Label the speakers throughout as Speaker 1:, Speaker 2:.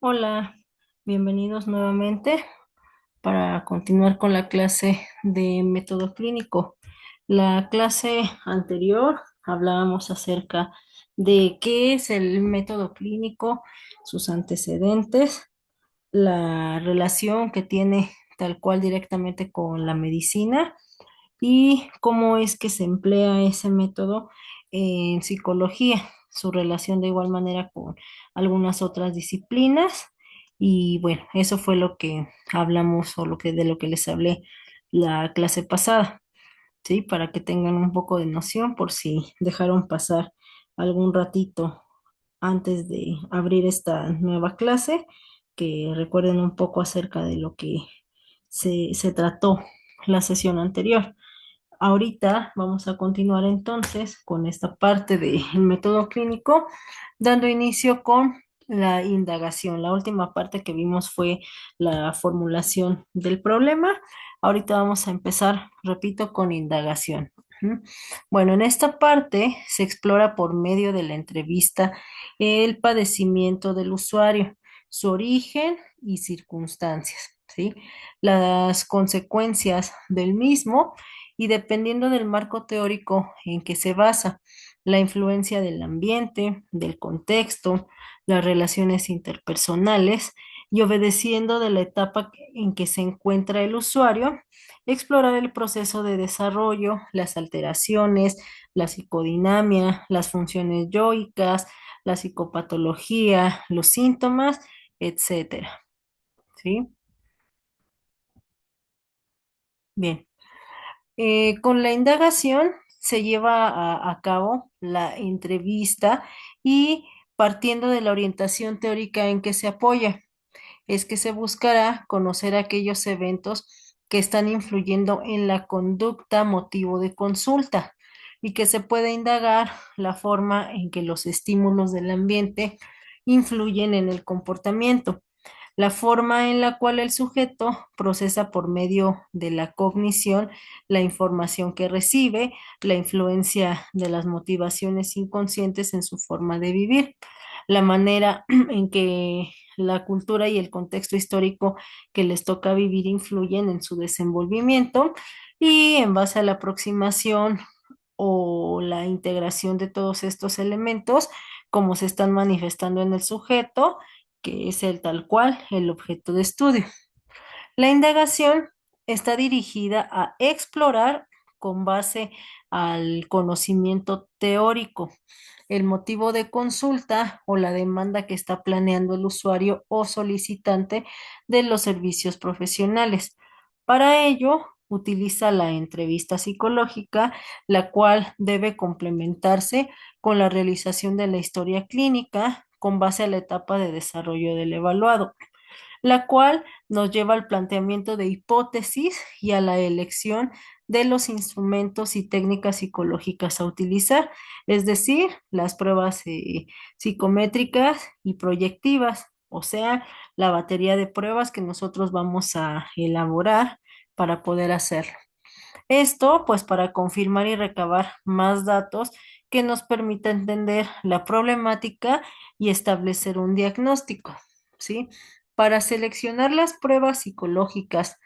Speaker 1: Hola, bienvenidos nuevamente para continuar con la clase de método clínico. La clase anterior hablábamos acerca de qué es el método clínico, sus antecedentes, la relación que tiene tal cual directamente con la medicina y cómo es que se emplea ese método en psicología, su relación de igual manera con algunas otras disciplinas. Y bueno, eso fue lo que hablamos o de lo que les hablé la clase pasada, ¿sí? Para que tengan un poco de noción por si dejaron pasar algún ratito antes de abrir esta nueva clase, que recuerden un poco acerca de lo que se trató la sesión anterior. Ahorita vamos a continuar entonces con esta parte del método clínico, dando inicio con la indagación. La última parte que vimos fue la formulación del problema. Ahorita vamos a empezar, repito, con indagación. Ujú. Bueno, en esta parte se explora por medio de la entrevista el padecimiento del usuario, su origen y circunstancias, ¿sí? Las consecuencias del mismo y dependiendo del marco teórico en que se basa, la influencia del ambiente, del contexto, las relaciones interpersonales y obedeciendo de la etapa en que se encuentra el usuario, explorar el proceso de desarrollo, las alteraciones, la psicodinamia, las funciones yoicas, la psicopatología, los síntomas, etcétera. ¿Sí? Bien. Con la indagación se lleva a cabo la entrevista y partiendo de la orientación teórica en que se apoya, es que se buscará conocer aquellos eventos que están influyendo en la conducta motivo de consulta y que se puede indagar la forma en que los estímulos del ambiente influyen en el comportamiento, la forma en la cual el sujeto procesa por medio de la cognición la información que recibe, la influencia de las motivaciones inconscientes en su forma de vivir, la manera en que la cultura y el contexto histórico que les toca vivir influyen en su desenvolvimiento y en base a la aproximación o la integración de todos estos elementos, como se están manifestando en el sujeto, que es el tal cual, el objeto de estudio. La indagación está dirigida a explorar con base al conocimiento teórico el motivo de consulta o la demanda que está planeando el usuario o solicitante de los servicios profesionales. Para ello, utiliza la entrevista psicológica, la cual debe complementarse con la realización de la historia clínica con base a la etapa de desarrollo del evaluado, la cual nos lleva al planteamiento de hipótesis y a la elección de los instrumentos y técnicas psicológicas a utilizar, es decir, las pruebas psicométricas y proyectivas, o sea, la batería de pruebas que nosotros vamos a elaborar para poder hacerlo. Esto, pues, para confirmar y recabar más datos que nos permita entender la problemática y establecer un diagnóstico, ¿sí? Para seleccionar las pruebas psicológicas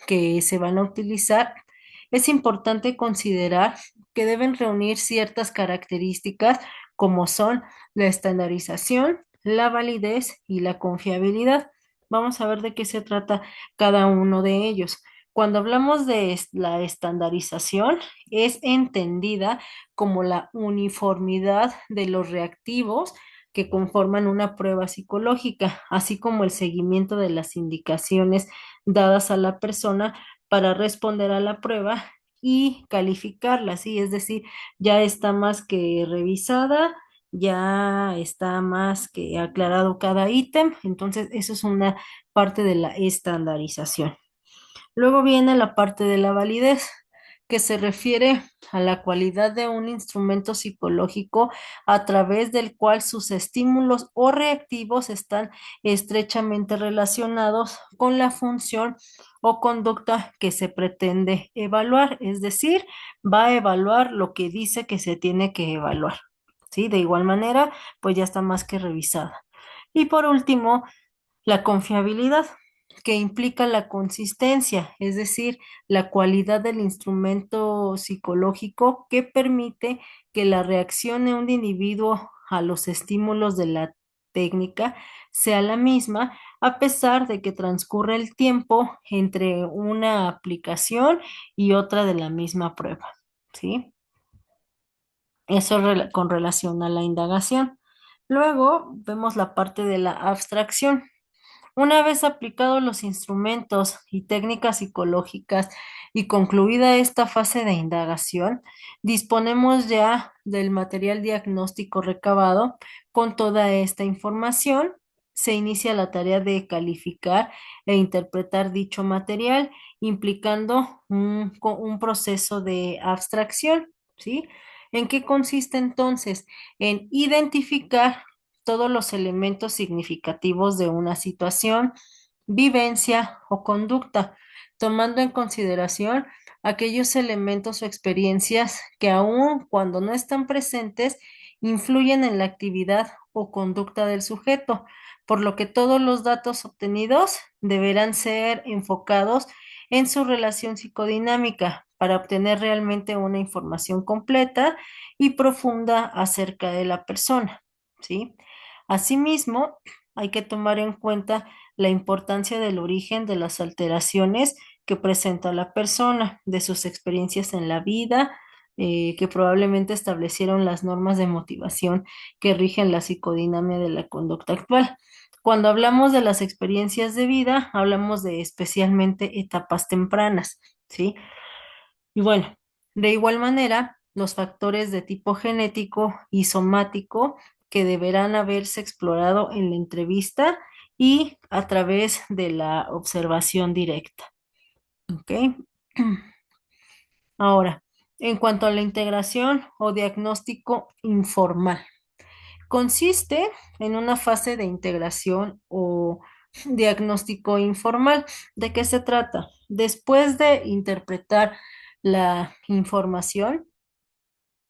Speaker 1: que se van a utilizar, es importante considerar que deben reunir ciertas características como son la estandarización, la validez y la confiabilidad. Vamos a ver de qué se trata cada uno de ellos. Cuando hablamos de la estandarización, es entendida como la uniformidad de los reactivos que conforman una prueba psicológica, así como el seguimiento de las indicaciones dadas a la persona para responder a la prueba y calificarla, ¿sí? Es decir, ya está más que revisada, ya está más que aclarado cada ítem, entonces eso es una parte de la estandarización. Luego viene la parte de la validez, que se refiere a la cualidad de un instrumento psicológico a través del cual sus estímulos o reactivos están estrechamente relacionados con la función o conducta que se pretende evaluar, es decir, va a evaluar lo que dice que se tiene que evaluar. ¿Sí? De igual manera, pues ya está más que revisada. Y por último, La confiabilidad, que implica la consistencia, es decir, la cualidad del instrumento psicológico que permite que la reacción de un individuo a los estímulos de la técnica sea la misma, a pesar de que transcurre el tiempo entre una aplicación y otra de la misma prueba. ¿Sí? Eso con relación a la indagación. Luego vemos la parte de la abstracción. Una vez aplicados los instrumentos y técnicas psicológicas y concluida esta fase de indagación, disponemos ya del material diagnóstico recabado. Con toda esta información, se inicia la tarea de calificar e interpretar dicho material, implicando un proceso de abstracción, ¿sí? ¿En qué consiste entonces? En identificar todos los elementos significativos de una situación, vivencia o conducta, tomando en consideración aquellos elementos o experiencias que aun cuando no están presentes, influyen en la actividad o conducta del sujeto, por lo que todos los datos obtenidos deberán ser enfocados en su relación psicodinámica para obtener realmente una información completa y profunda acerca de la persona, ¿sí? Asimismo, hay que tomar en cuenta la importancia del origen de las alteraciones que presenta la persona, de sus experiencias en la vida, que probablemente establecieron las normas de motivación que rigen la psicodinamia de la conducta actual. Cuando hablamos de las experiencias de vida, hablamos de especialmente etapas tempranas, ¿sí? Y bueno, de igual manera, los factores de tipo genético y somático que deberán haberse explorado en la entrevista y a través de la observación directa. ¿Ok? Ahora, en cuanto a la integración o diagnóstico informal, consiste en una fase de integración o diagnóstico informal. ¿De qué se trata? Después de interpretar la información,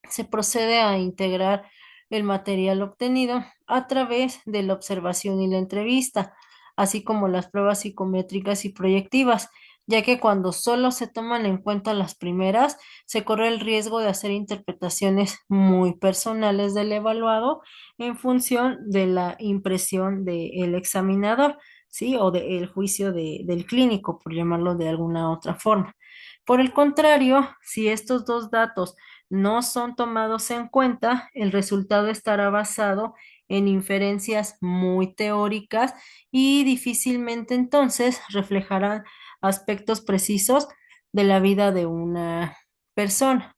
Speaker 1: se procede a integrar el material obtenido a través de la observación y la entrevista, así como las pruebas psicométricas y proyectivas, ya que cuando solo se toman en cuenta las primeras, se corre el riesgo de hacer interpretaciones muy personales del evaluado en función de la impresión del examinador, ¿sí? O del juicio del clínico, por llamarlo de alguna otra forma. Por el contrario, si estos dos datos no son tomados en cuenta, el resultado estará basado en inferencias muy teóricas y difícilmente entonces reflejarán aspectos precisos de la vida de una persona,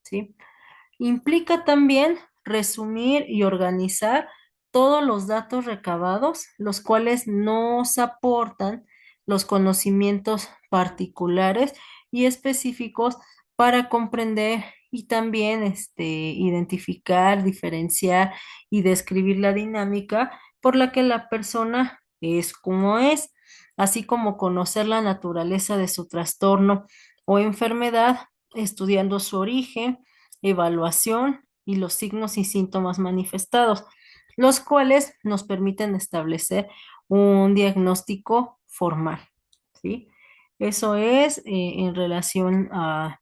Speaker 1: ¿sí? Implica también resumir y organizar todos los datos recabados, los cuales nos aportan los conocimientos particulares y específicos para comprender y también identificar, diferenciar y describir la dinámica por la que la persona es como es, así como conocer la naturaleza de su trastorno o enfermedad, estudiando su origen, evaluación y los signos y síntomas manifestados, los cuales nos permiten establecer un diagnóstico formal, ¿sí? Eso es en relación a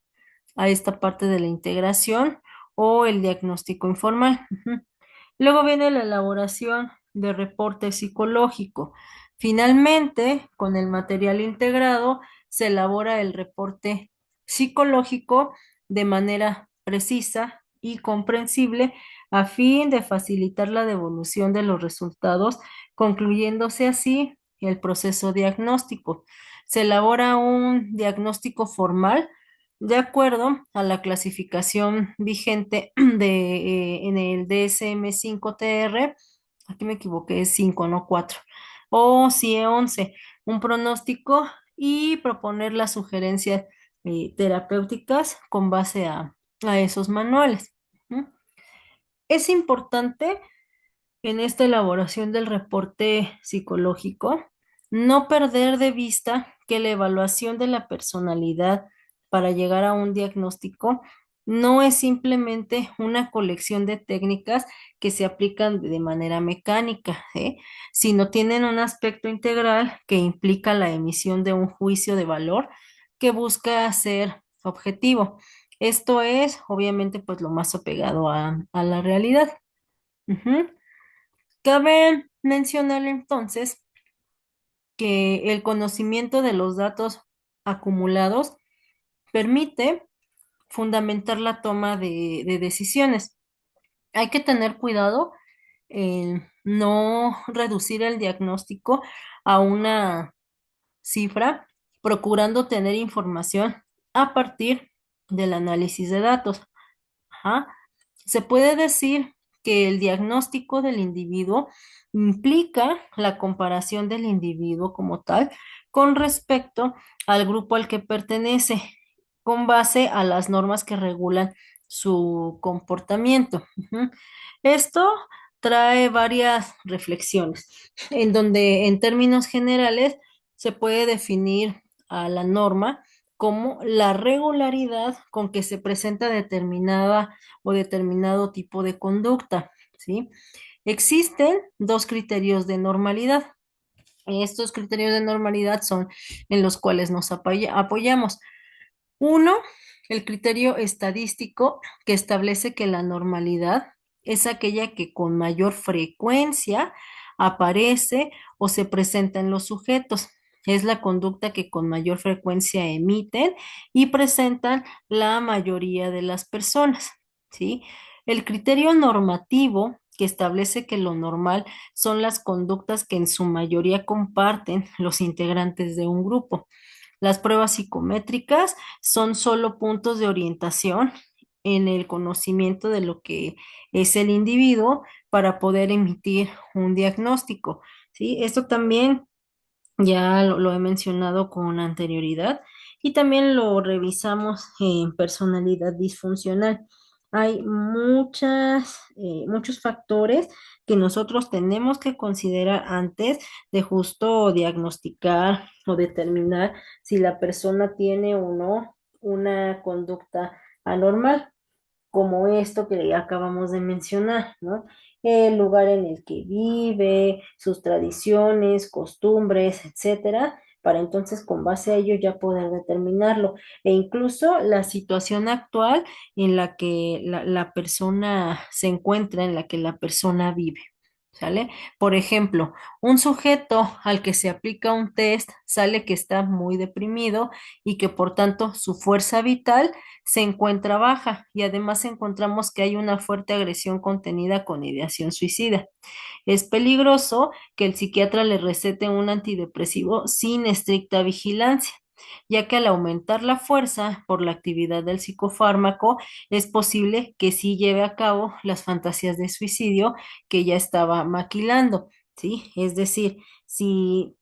Speaker 1: esta parte de la integración o el diagnóstico informal. Ujú. Luego viene la elaboración de reporte psicológico. Finalmente, con el material integrado, se elabora el reporte psicológico de manera precisa y comprensible a fin de facilitar la devolución de los resultados, concluyéndose así el proceso diagnóstico. Se elabora un diagnóstico formal de acuerdo a la clasificación vigente en el DSM-5-TR. Aquí me equivoqué, es 5 no 4, o CIE-11, un pronóstico y proponer las sugerencias terapéuticas con base a esos manuales. ¿Mm? Es importante en esta elaboración del reporte psicológico no perder de vista que la evaluación de la personalidad para llegar a un diagnóstico No es simplemente una colección de técnicas que se aplican de manera mecánica, sino tienen un aspecto integral que implica la emisión de un juicio de valor que busca ser objetivo. Esto es, obviamente, pues lo más apegado a la realidad. Ujú. Cabe mencionar entonces que el conocimiento de los datos acumulados permite fundamentar la toma de decisiones. Hay que tener cuidado en no reducir el diagnóstico a una cifra, procurando tener información a partir del análisis de datos. Ajá. Se puede decir que el diagnóstico del individuo implica la comparación del individuo como tal con respecto al grupo al que pertenece, con base a las normas que regulan su comportamiento. Ujú. Esto trae varias reflexiones, en donde en términos generales se puede definir a la norma como la regularidad con que se presenta determinada o determinado tipo de conducta, ¿sí? Existen dos criterios de normalidad. Estos criterios de normalidad son en los cuales nos apoyamos. Uno, el criterio estadístico que establece que la normalidad es aquella que con mayor frecuencia aparece o se presenta en los sujetos. Es la conducta que con mayor frecuencia emiten y presentan la mayoría de las personas, ¿sí? El criterio normativo que establece que lo normal son las conductas que en su mayoría comparten los integrantes de un grupo. Las pruebas psicométricas son solo puntos de orientación en el conocimiento de lo que es el individuo para poder emitir un diagnóstico, ¿sí? Esto también ya lo he mencionado con anterioridad y también lo revisamos en personalidad disfuncional. Hay muchos factores que nosotros tenemos que considerar antes de justo diagnosticar o determinar si la persona tiene o no una conducta anormal como esto que ya acabamos de mencionar, ¿no? El lugar en el que vive, sus tradiciones, costumbres, etcétera, para entonces con base a ello ya poder determinarlo. E incluso la situación actual en la que la persona se encuentra, en la que la persona vive. ¿Sale? Por ejemplo, un sujeto al que se aplica un test sale que está muy deprimido y que por tanto su fuerza vital se encuentra baja y además encontramos que hay una fuerte agresión contenida con ideación suicida. Es peligroso que el psiquiatra le recete un antidepresivo sin estricta vigilancia, ya que al aumentar la fuerza por la actividad del psicofármaco, es posible que sí lleve a cabo las fantasías de suicidio que ya estaba maquilando, ¿sí? Es decir, si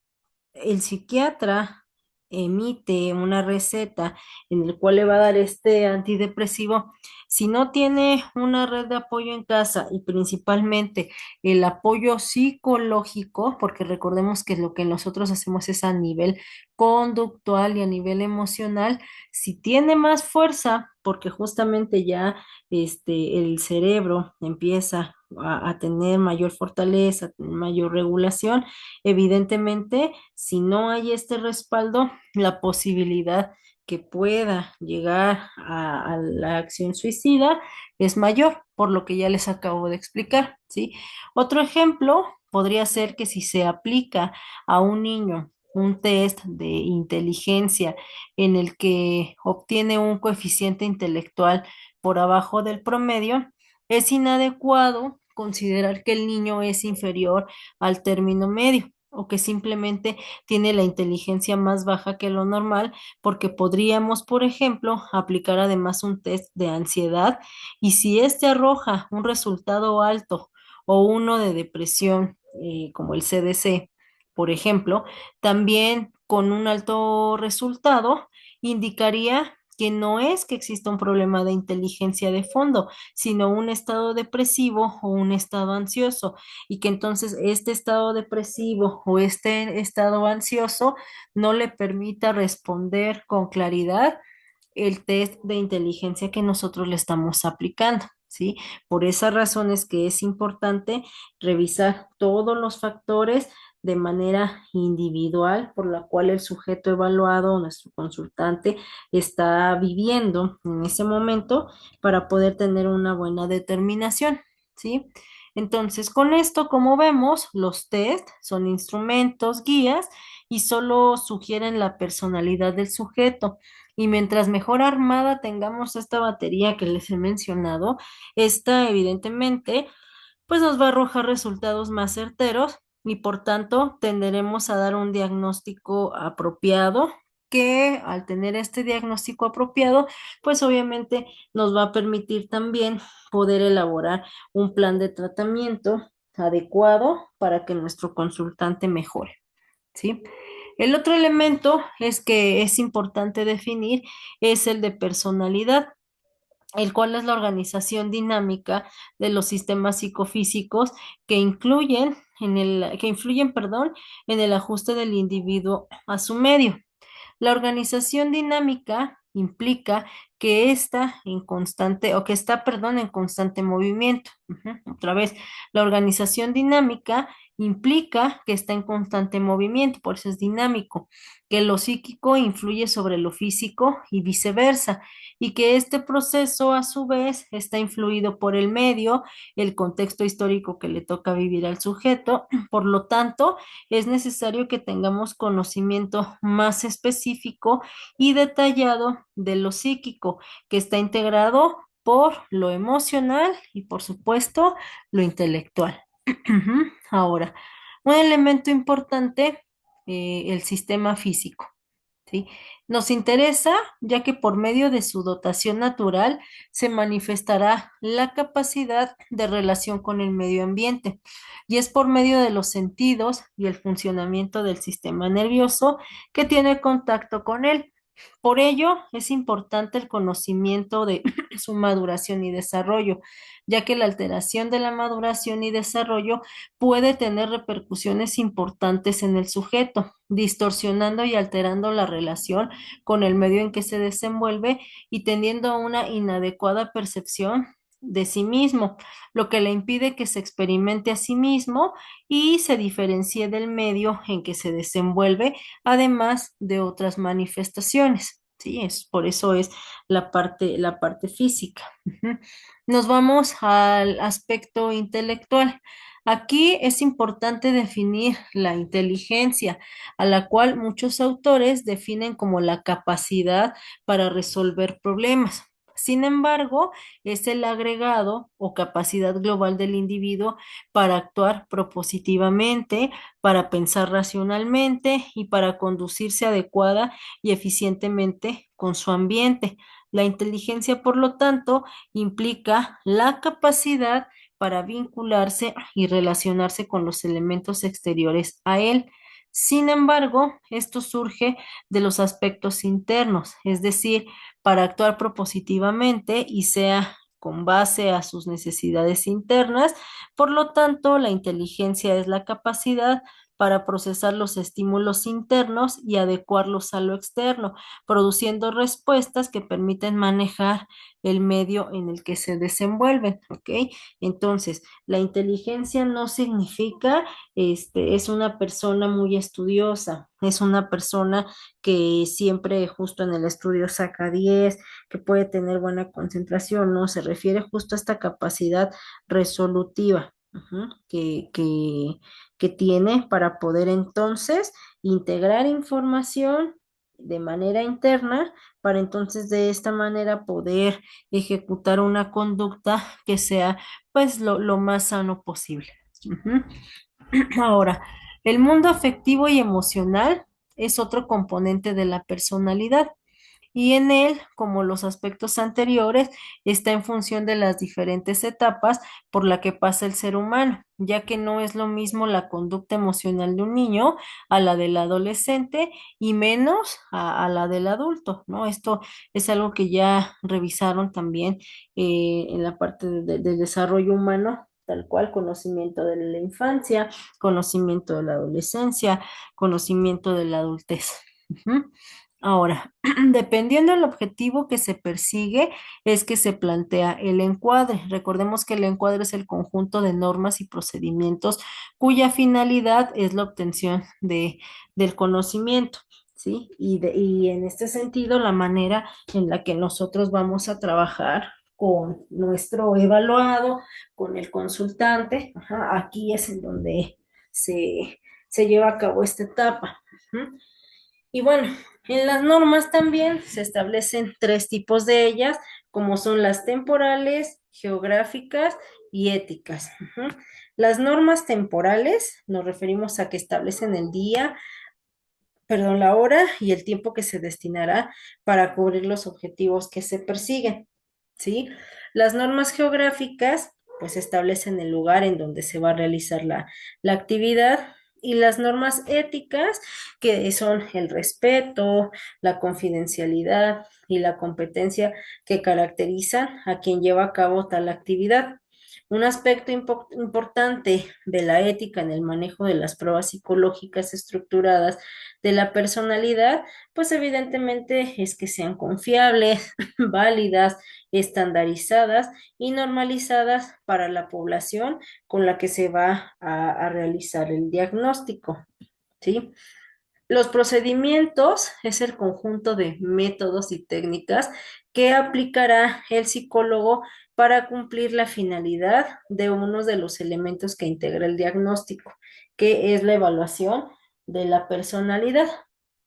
Speaker 1: el psiquiatra emite una receta en el cual le va a dar este antidepresivo, si no tiene una red de apoyo en casa y principalmente el apoyo psicológico, porque recordemos que lo que nosotros hacemos es a nivel conductual y a nivel emocional, si tiene más fuerza, porque justamente ya el cerebro empieza a tener mayor fortaleza, a tener mayor regulación, evidentemente, si no hay este respaldo, la posibilidad que pueda llegar a la acción suicida es mayor, por lo que ya les acabo de explicar, ¿sí? Otro ejemplo podría ser que si se aplica a un niño un test de inteligencia en el que obtiene un coeficiente intelectual por abajo del promedio, es inadecuado considerar que el niño es inferior al término medio o que simplemente tiene la inteligencia más baja que lo normal, porque podríamos, por ejemplo, aplicar además un test de ansiedad y si este arroja un resultado alto o uno de depresión, como el CDC, por ejemplo, también con un alto resultado, indicaría que no es que exista un problema de inteligencia de fondo, sino un estado depresivo o un estado ansioso y que entonces este estado depresivo o este estado ansioso no le permita responder con claridad el test de inteligencia que nosotros le estamos aplicando, ¿sí? Por esas razones que es importante revisar todos los factores de manera individual por la cual el sujeto evaluado, nuestro consultante, está viviendo en ese momento para poder tener una buena determinación, ¿sí? Entonces, con esto, como vemos, los test son instrumentos, guías y solo sugieren la personalidad del sujeto. Y mientras mejor armada tengamos esta batería que les he mencionado, esta evidentemente pues nos va a arrojar resultados más certeros y por tanto tenderemos a dar un diagnóstico apropiado que al tener este diagnóstico apropiado, pues obviamente nos va a permitir también poder elaborar un plan de tratamiento adecuado para que nuestro consultante mejore, ¿sí? El otro elemento es que es importante definir es el de personalidad, el cual es la organización dinámica de los sistemas psicofísicos que influyen, perdón, en el ajuste del individuo a su medio. La organización dinámica implica que está en constante, o que está, perdón, en constante movimiento. Otra vez, la organización dinámica implica que está en constante movimiento, por eso es dinámico, que lo psíquico influye sobre lo físico y viceversa, y que este proceso a su vez está influido por el medio, el contexto histórico que le toca vivir al sujeto. Por lo tanto, es necesario que tengamos conocimiento más específico y detallado de lo psíquico, que está integrado por lo emocional y, por supuesto, lo intelectual. Ahora, un elemento importante, el sistema físico. ¿Sí? Nos interesa ya que por medio de su dotación natural se manifestará la capacidad de relación con el medio ambiente y es por medio de los sentidos y el funcionamiento del sistema nervioso que tiene contacto con él. Por ello, es importante el conocimiento de su maduración y desarrollo, ya que la alteración de la maduración y desarrollo puede tener repercusiones importantes en el sujeto, distorsionando y alterando la relación con el medio en que se desenvuelve y teniendo a una inadecuada percepción de sí mismo, lo que le impide que se experimente a sí mismo y se diferencie del medio en que se desenvuelve, además de otras manifestaciones. Sí, por eso es la parte física. Ujú. Nos vamos al aspecto intelectual. Aquí es importante definir la inteligencia, a la cual muchos autores definen como la capacidad para resolver problemas. Sin embargo, es el agregado o capacidad global del individuo para actuar propositivamente, para pensar racionalmente y para conducirse adecuada y eficientemente con su ambiente. La inteligencia, por lo tanto, implica la capacidad para vincularse y relacionarse con los elementos exteriores a él. Sin embargo, esto surge de los aspectos internos, es decir, para actuar propositivamente y sea con base a sus necesidades internas. Por lo tanto, la inteligencia es la capacidad para procesar los estímulos internos y adecuarlos a lo externo, produciendo respuestas que permiten manejar el medio en el que se desenvuelven, ¿ok? Entonces, la inteligencia no significa, es una persona muy estudiosa, es una persona que siempre justo en el estudio saca 10, que puede tener buena concentración, ¿no? Se refiere justo a esta capacidad resolutiva. Que tiene para poder entonces integrar información de manera interna para entonces de esta manera poder ejecutar una conducta que sea pues lo más sano posible. Ujú. Ahora, el mundo afectivo y emocional es otro componente de la personalidad y en él, como los aspectos anteriores, está en función de las diferentes etapas por la que pasa el ser humano, ya que no es lo mismo la conducta emocional de un niño a la del adolescente y menos a la del adulto, ¿no? Esto es algo que ya revisaron también en la parte del desarrollo humano. Tal cual, conocimiento de la infancia, conocimiento de la adolescencia, conocimiento de la adultez. Ujú. Ahora, dependiendo del objetivo que se persigue, es que se plantea el encuadre. Recordemos que el encuadre es el conjunto de normas y procedimientos cuya finalidad es la obtención del conocimiento, ¿sí? Y en este sentido, la manera en la que nosotros vamos a trabajar con nuestro evaluado, con el consultante, ajá, aquí es en donde se lleva a cabo esta etapa. Ujú. Y bueno, en las normas también se establecen tres tipos de ellas, como son las temporales, geográficas y éticas. Ujú. Las normas temporales nos referimos a que establecen el día, perdón, la hora y el tiempo que se destinará para cubrir los objetivos que se persiguen, ¿sí? Las normas geográficas, pues establecen el lugar en donde se va a realizar la actividad y las normas éticas, que son el respeto, la confidencialidad y la competencia que caracterizan a quien lleva a cabo tal actividad. Un aspecto importante de la ética en el manejo de las pruebas psicológicas estructuradas de la personalidad, pues evidentemente es que sean confiables, válidas, estandarizadas y normalizadas para la población con la que se va a realizar el diagnóstico, ¿sí? Los procedimientos es el conjunto de métodos y técnicas que aplicará el psicólogo para cumplir la finalidad de uno de los elementos que integra el diagnóstico, que es la evaluación de la personalidad,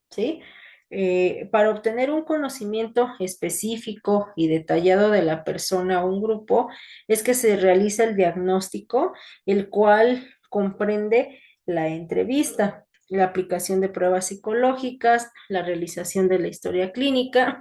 Speaker 1: ¿sí? Para obtener un conocimiento específico y detallado de la persona o un grupo, es que se realiza el diagnóstico, el cual comprende la entrevista, la aplicación de pruebas psicológicas, la realización de la historia clínica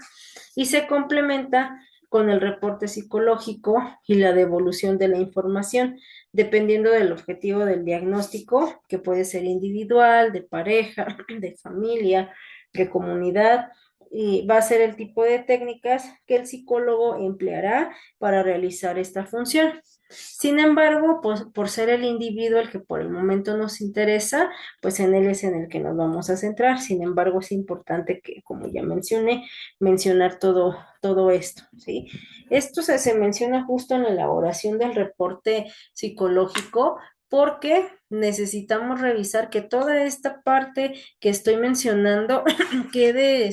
Speaker 1: y se complementa con el reporte psicológico y la devolución de la información, dependiendo del objetivo del diagnóstico, que puede ser individual, de pareja, de familia, de comunidad, y va a ser el tipo de técnicas que el psicólogo empleará para realizar esta función. Sin embargo, pues por ser el individuo el que por el momento nos interesa, pues en él es en el que nos vamos a centrar. Sin embargo, es importante que, como ya mencioné, mencionar todo esto, ¿sí? Esto se menciona justo en la elaboración del reporte psicológico porque necesitamos revisar que toda esta parte que estoy mencionando quede,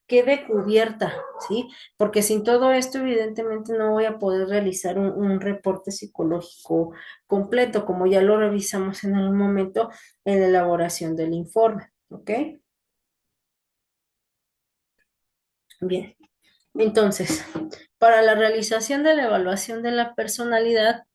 Speaker 1: quede cubierta, ¿sí? Porque sin todo esto, evidentemente, no voy a poder realizar un reporte psicológico completo, como ya lo revisamos en algún momento en la elaboración del informe, ¿ok? Bien, entonces, para la realización de la evaluación de la personalidad,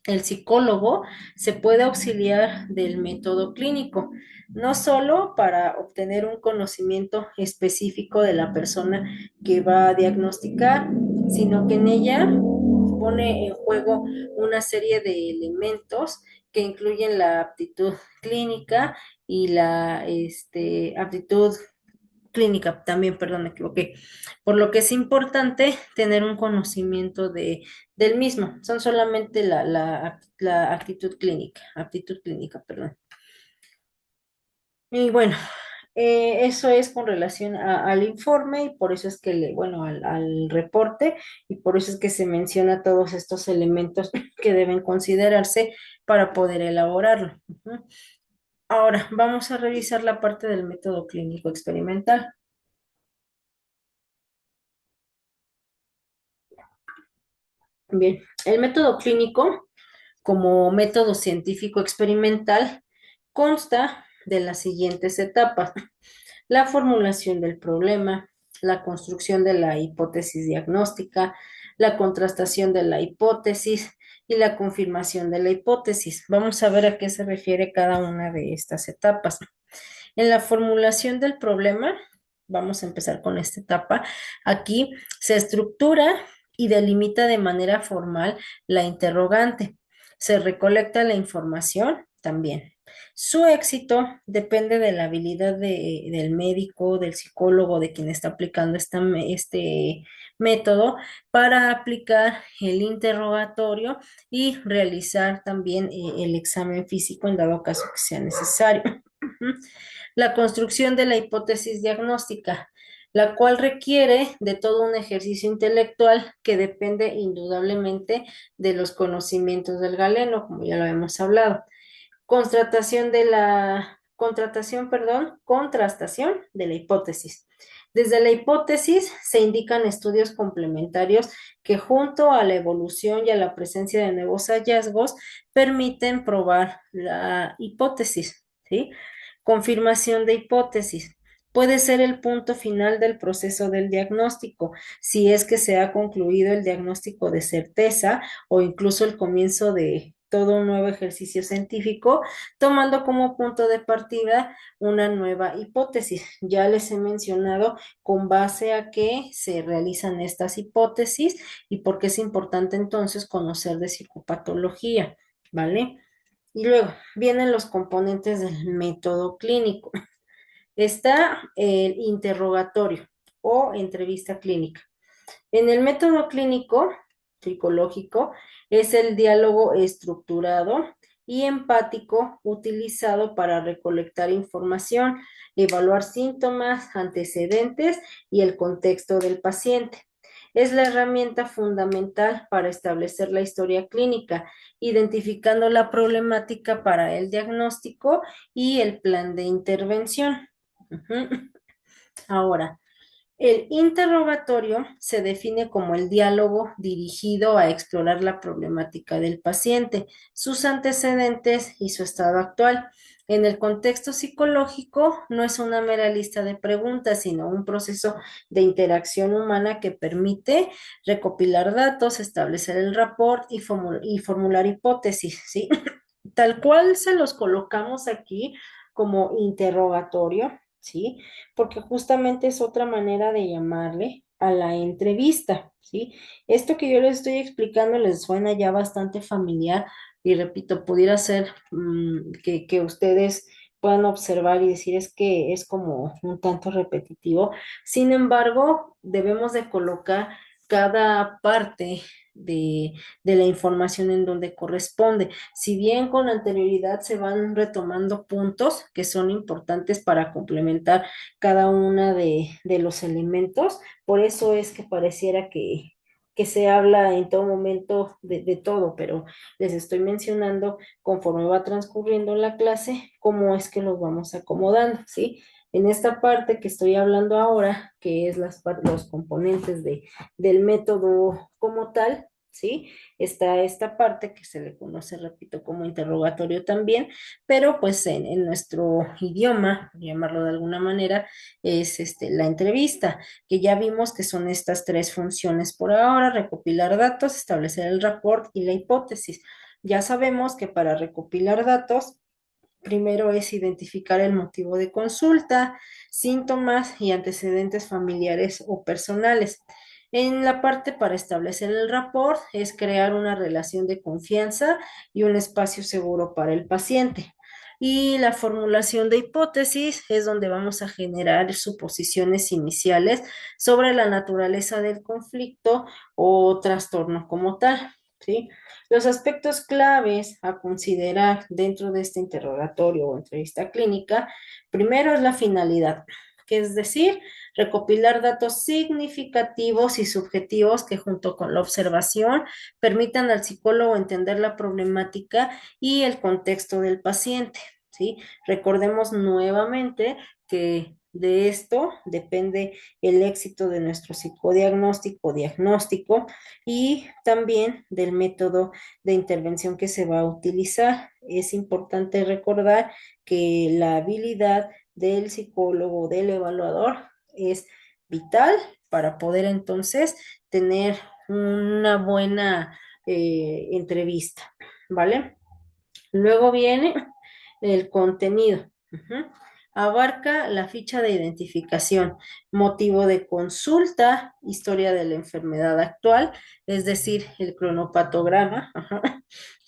Speaker 1: el psicólogo se puede auxiliar del método clínico, no solo para obtener un conocimiento específico de la persona que va a diagnosticar, sino que en ella pone en juego una serie de elementos que incluyen la aptitud clínica y la aptitud clínica también, perdón, me equivoqué. Por lo que es importante tener un conocimiento del mismo. Son solamente la aptitud clínica, perdón. Y bueno, eso es con relación al informe y por eso es que, bueno, al reporte y por eso es que se menciona todos estos elementos que deben considerarse para poder elaborarlo. Ujú. Ahora, vamos a revisar la parte del método clínico experimental. Bien, el método clínico como método científico experimental consta de las siguientes etapas: la formulación del problema, la construcción de la hipótesis diagnóstica, la contrastación de la hipótesis y la confirmación de la hipótesis. Vamos a ver a qué se refiere cada una de estas etapas. En la formulación del problema, vamos a empezar con esta etapa. Aquí se estructura y delimita de manera formal la interrogante. Se recolecta la información también. Su éxito depende de la habilidad del médico, del psicólogo, de quien está aplicando este método para aplicar el interrogatorio y realizar también el examen físico en dado caso que sea necesario. La construcción de la hipótesis diagnóstica, la cual requiere de todo un ejercicio intelectual que depende indudablemente de los conocimientos del galeno, como ya lo hemos hablado. Contrastación de la hipótesis. Desde la hipótesis se indican estudios complementarios que junto a la evolución y a la presencia de nuevos hallazgos permiten probar la hipótesis, ¿sí? Confirmación de hipótesis. Puede ser el punto final del proceso del diagnóstico, si es que se ha concluido el diagnóstico de certeza o incluso el comienzo de todo un nuevo ejercicio científico, tomando como punto de partida una nueva hipótesis. Ya les he mencionado con base a qué se realizan estas hipótesis y por qué es importante entonces conocer de psicopatología, ¿vale? Y luego vienen los componentes del método clínico. Está el interrogatorio o entrevista clínica. En el método clínico psicológico es el diálogo estructurado y empático utilizado para recolectar información, evaluar síntomas, antecedentes y el contexto del paciente. Es la herramienta fundamental para establecer la historia clínica, identificando la problemática para el diagnóstico y el plan de intervención. Ahora, el interrogatorio se define como el diálogo dirigido a explorar la problemática del paciente, sus antecedentes y su estado actual. En el contexto psicológico, no es una mera lista de preguntas, sino un proceso de interacción humana que permite recopilar datos, establecer el rapport y formular hipótesis, ¿sí? Tal cual se los colocamos aquí como interrogatorio, ¿sí? Porque justamente es otra manera de llamarle a la entrevista, ¿sí? Esto que yo les estoy explicando les suena ya bastante familiar y repito, pudiera ser que ustedes puedan observar y decir es que es como un tanto repetitivo. Sin embargo, debemos de colocar cada parte de, de la información en donde corresponde. Si bien con anterioridad se van retomando puntos que son importantes para complementar cada una de los elementos, por eso es que pareciera que se habla en todo momento de todo, pero les estoy mencionando conforme va transcurriendo la clase, cómo es que los vamos acomodando, ¿sí? En esta parte que estoy hablando ahora, que es los componentes del método como tal, ¿sí? Está esta parte que se le conoce, repito, como interrogatorio también, pero pues en nuestro idioma, por llamarlo de alguna manera, es la entrevista, que ya vimos que son estas tres funciones por ahora: recopilar datos, establecer el rapport y la hipótesis. Ya sabemos que para recopilar datos, primero es identificar el motivo de consulta, síntomas y antecedentes familiares o personales. En la parte para establecer el rapport es crear una relación de confianza y un espacio seguro para el paciente. Y la formulación de hipótesis es donde vamos a generar suposiciones iniciales sobre la naturaleza del conflicto o trastorno como tal, ¿sí? Los aspectos claves a considerar dentro de este interrogatorio o entrevista clínica, primero es la finalidad, que es decir, recopilar datos significativos y subjetivos que junto con la observación permitan al psicólogo entender la problemática y el contexto del paciente, ¿sí? Recordemos nuevamente que de esto depende el éxito de nuestro diagnóstico y también del método de intervención que se va a utilizar. Es importante recordar que la habilidad del psicólogo, del evaluador, es vital para poder entonces tener una buena entrevista, ¿vale? Luego viene el contenido. Ujú. Abarca la ficha de identificación, motivo de consulta, historia de la enfermedad actual, es decir, el cronopatograma, ajá,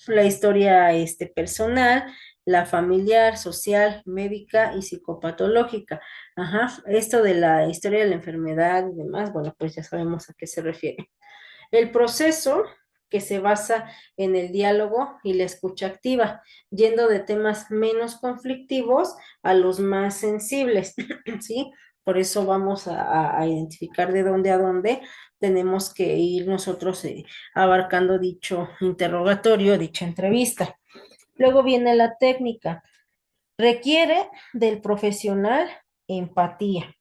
Speaker 1: la historia personal, la familiar, social, médica y psicopatológica. Ajá. Esto de la historia de la enfermedad y demás, bueno, pues ya sabemos a qué se refiere. El proceso. que se basa en el diálogo y la escucha activa, yendo de temas menos conflictivos a los más sensibles, ¿sí? Por eso vamos a identificar de dónde a dónde tenemos que ir nosotros abarcando dicho interrogatorio, dicha entrevista. Luego viene la técnica. Requiere del profesional empatía,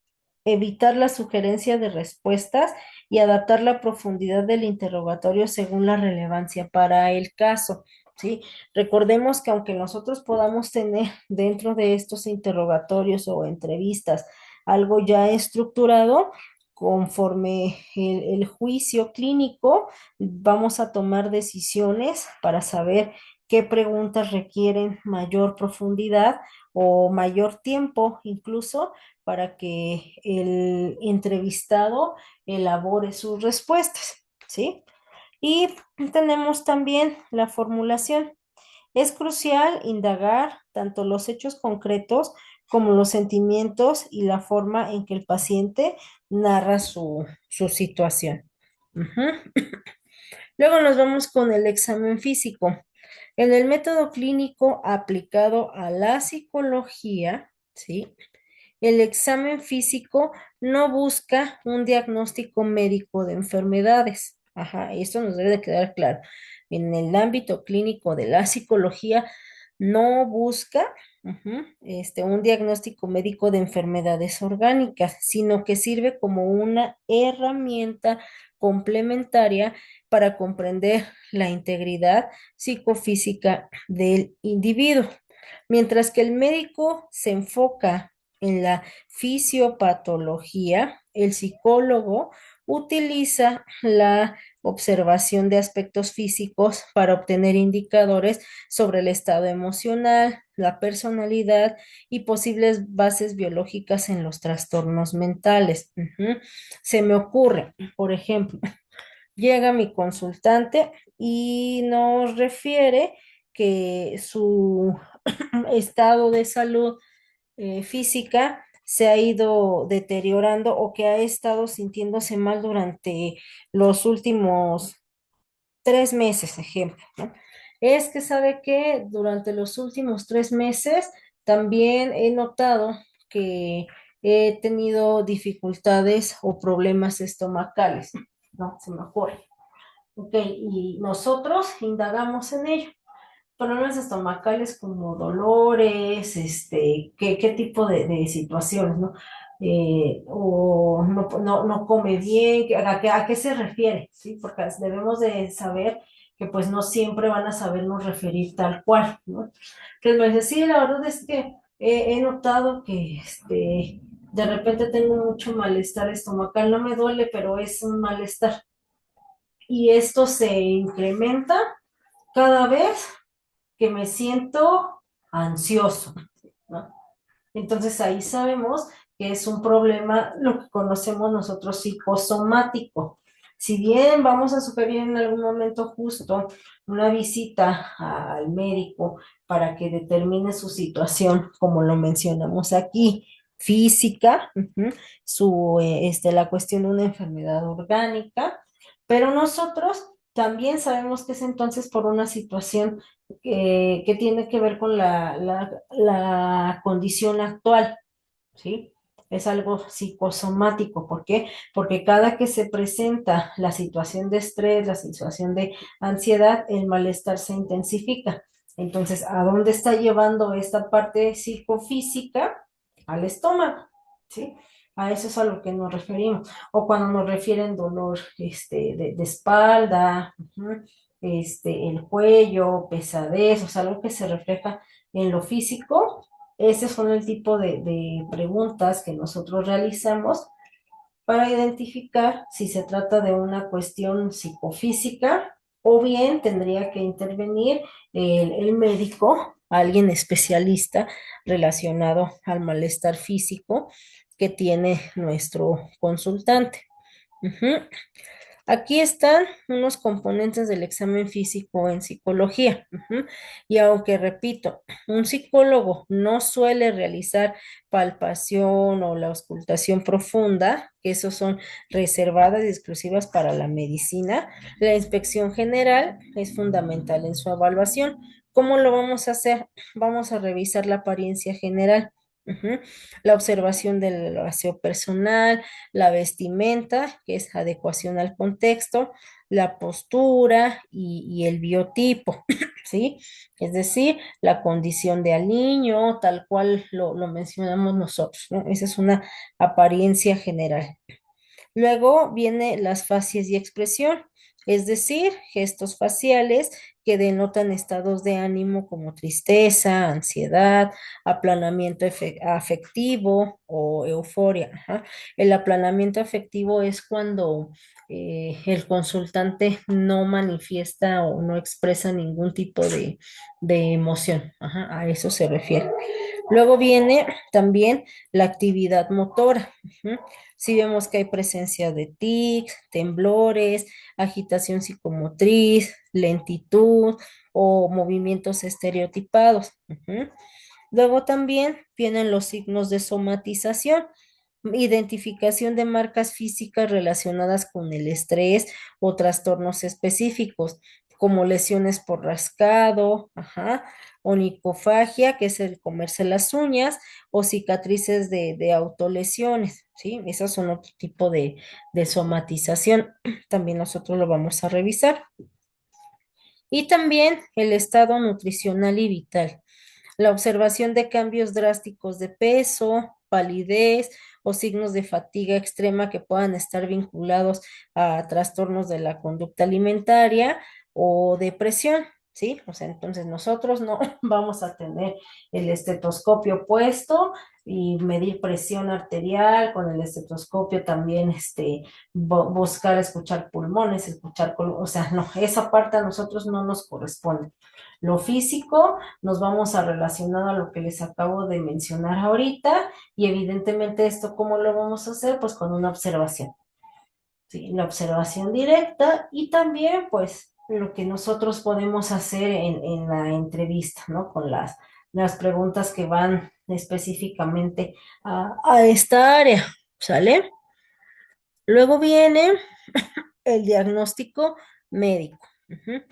Speaker 1: evitar la sugerencia de respuestas y adaptar la profundidad del interrogatorio según la relevancia para el caso. ¿Sí? Recordemos que aunque nosotros podamos tener dentro de estos interrogatorios o entrevistas algo ya estructurado, conforme el juicio clínico, vamos a tomar decisiones para saber qué preguntas requieren mayor profundidad o mayor tiempo incluso para que el entrevistado elabore sus respuestas, ¿sí? Y tenemos también la formulación. Es crucial indagar tanto los hechos concretos como los sentimientos y la forma en que el paciente narra su situación. Ujú. Luego nos vamos con el examen físico. En el método clínico aplicado a la psicología, ¿sí? El examen físico no busca un diagnóstico médico de enfermedades. Ajá, esto nos debe de quedar claro. En el ámbito clínico de la psicología no busca un diagnóstico médico de enfermedades orgánicas, sino que sirve como una herramienta complementaria para comprender la integridad psicofísica del individuo. Mientras que el médico se enfoca en la fisiopatología, el psicólogo utiliza la observación de aspectos físicos para obtener indicadores sobre el estado emocional, la personalidad y posibles bases biológicas en los trastornos mentales. Se me ocurre, por ejemplo, llega mi consultante y nos refiere que su estado de salud física se ha ido deteriorando o que ha estado sintiéndose mal durante los últimos 3 meses, ejemplo, ¿no? Es que sabe que durante los últimos 3 meses también he notado que he tenido dificultades o problemas estomacales, ¿no? Se me ocurre. Ok, y nosotros indagamos en ello. Problemas estomacales como dolores, qué tipo de situaciones, ¿no? O no come bien, a qué se refiere, ¿sí? Porque debemos de saber que pues no siempre van a sabernos referir tal cual, ¿no? Entonces me dice, sí, la verdad es que he notado que de repente tengo mucho malestar estomacal, no me duele, pero es un malestar. Y esto se incrementa cada vez que me siento ansioso, ¿no? Entonces ahí sabemos que es un problema, lo que conocemos nosotros psicosomático. Si bien vamos a sugerir en algún momento justo una visita al médico para que determine su situación, como lo mencionamos aquí, física, la cuestión de una enfermedad orgánica, pero nosotros también sabemos que es entonces por una situación que tiene que ver con la condición actual, ¿sí? Es algo psicosomático. ¿Por qué? Porque cada que se presenta la situación de estrés, la situación de ansiedad, el malestar se intensifica. Entonces, ¿a dónde está llevando esta parte psicofísica? Al estómago, ¿sí? A eso es a lo que nos referimos. O cuando nos refieren dolor de espalda, el cuello, pesadez, o sea, algo que se refleja en lo físico. Ese son el tipo de preguntas que nosotros realizamos para identificar si se trata de una cuestión psicofísica o bien tendría que intervenir el médico, alguien especialista relacionado al malestar físico que tiene nuestro consultante. Ujú. Aquí están unos componentes del examen físico en psicología. Y aunque repito, un psicólogo no suele realizar palpación o la auscultación profunda, que esos son reservadas y exclusivas para la medicina, la inspección general es fundamental en su evaluación. ¿Cómo lo vamos a hacer? Vamos a revisar la apariencia general. Ujú. La observación del aseo personal, la vestimenta, que es adecuación al contexto, la postura y el biotipo, ¿sí? Es decir, la condición de al niño, tal cual lo mencionamos nosotros, ¿no? Esa es una apariencia general. Luego viene las facies y expresión, es decir, gestos faciales que denotan estados de ánimo como tristeza, ansiedad, aplanamiento afectivo o euforia. Ajá. El aplanamiento afectivo es cuando el consultante no manifiesta o no expresa ningún tipo de emoción. Ajá, a eso se refiere. Luego viene también la actividad motora. Ujú. Si vemos que hay presencia de tics, temblores, agitación psicomotriz, lentitud o movimientos estereotipados. Ujú. Luego también vienen los signos de somatización, identificación de marcas físicas relacionadas con el estrés o trastornos específicos, como lesiones por rascado, ajá, onicofagia, que es el comerse las uñas, o cicatrices de autolesiones, ¿sí? Esos son otro tipo de somatización. También nosotros lo vamos a revisar. Y también el estado nutricional y vital. La observación de cambios drásticos de peso, palidez o signos de fatiga extrema que puedan estar vinculados a trastornos de la conducta alimentaria o depresión, ¿sí? O sea, entonces nosotros no vamos a tener el estetoscopio puesto y medir presión arterial con el estetoscopio también, buscar escuchar pulmones, o sea, no, esa parte a nosotros no nos corresponde. Lo físico nos vamos a relacionar a lo que les acabo de mencionar ahorita y evidentemente esto, ¿cómo lo vamos a hacer? Pues con una observación, ¿sí? La observación directa y también pues lo que nosotros podemos hacer en la entrevista, ¿no? Con las preguntas que van específicamente a esta área, ¿sale? Luego viene el diagnóstico médico. Ujú.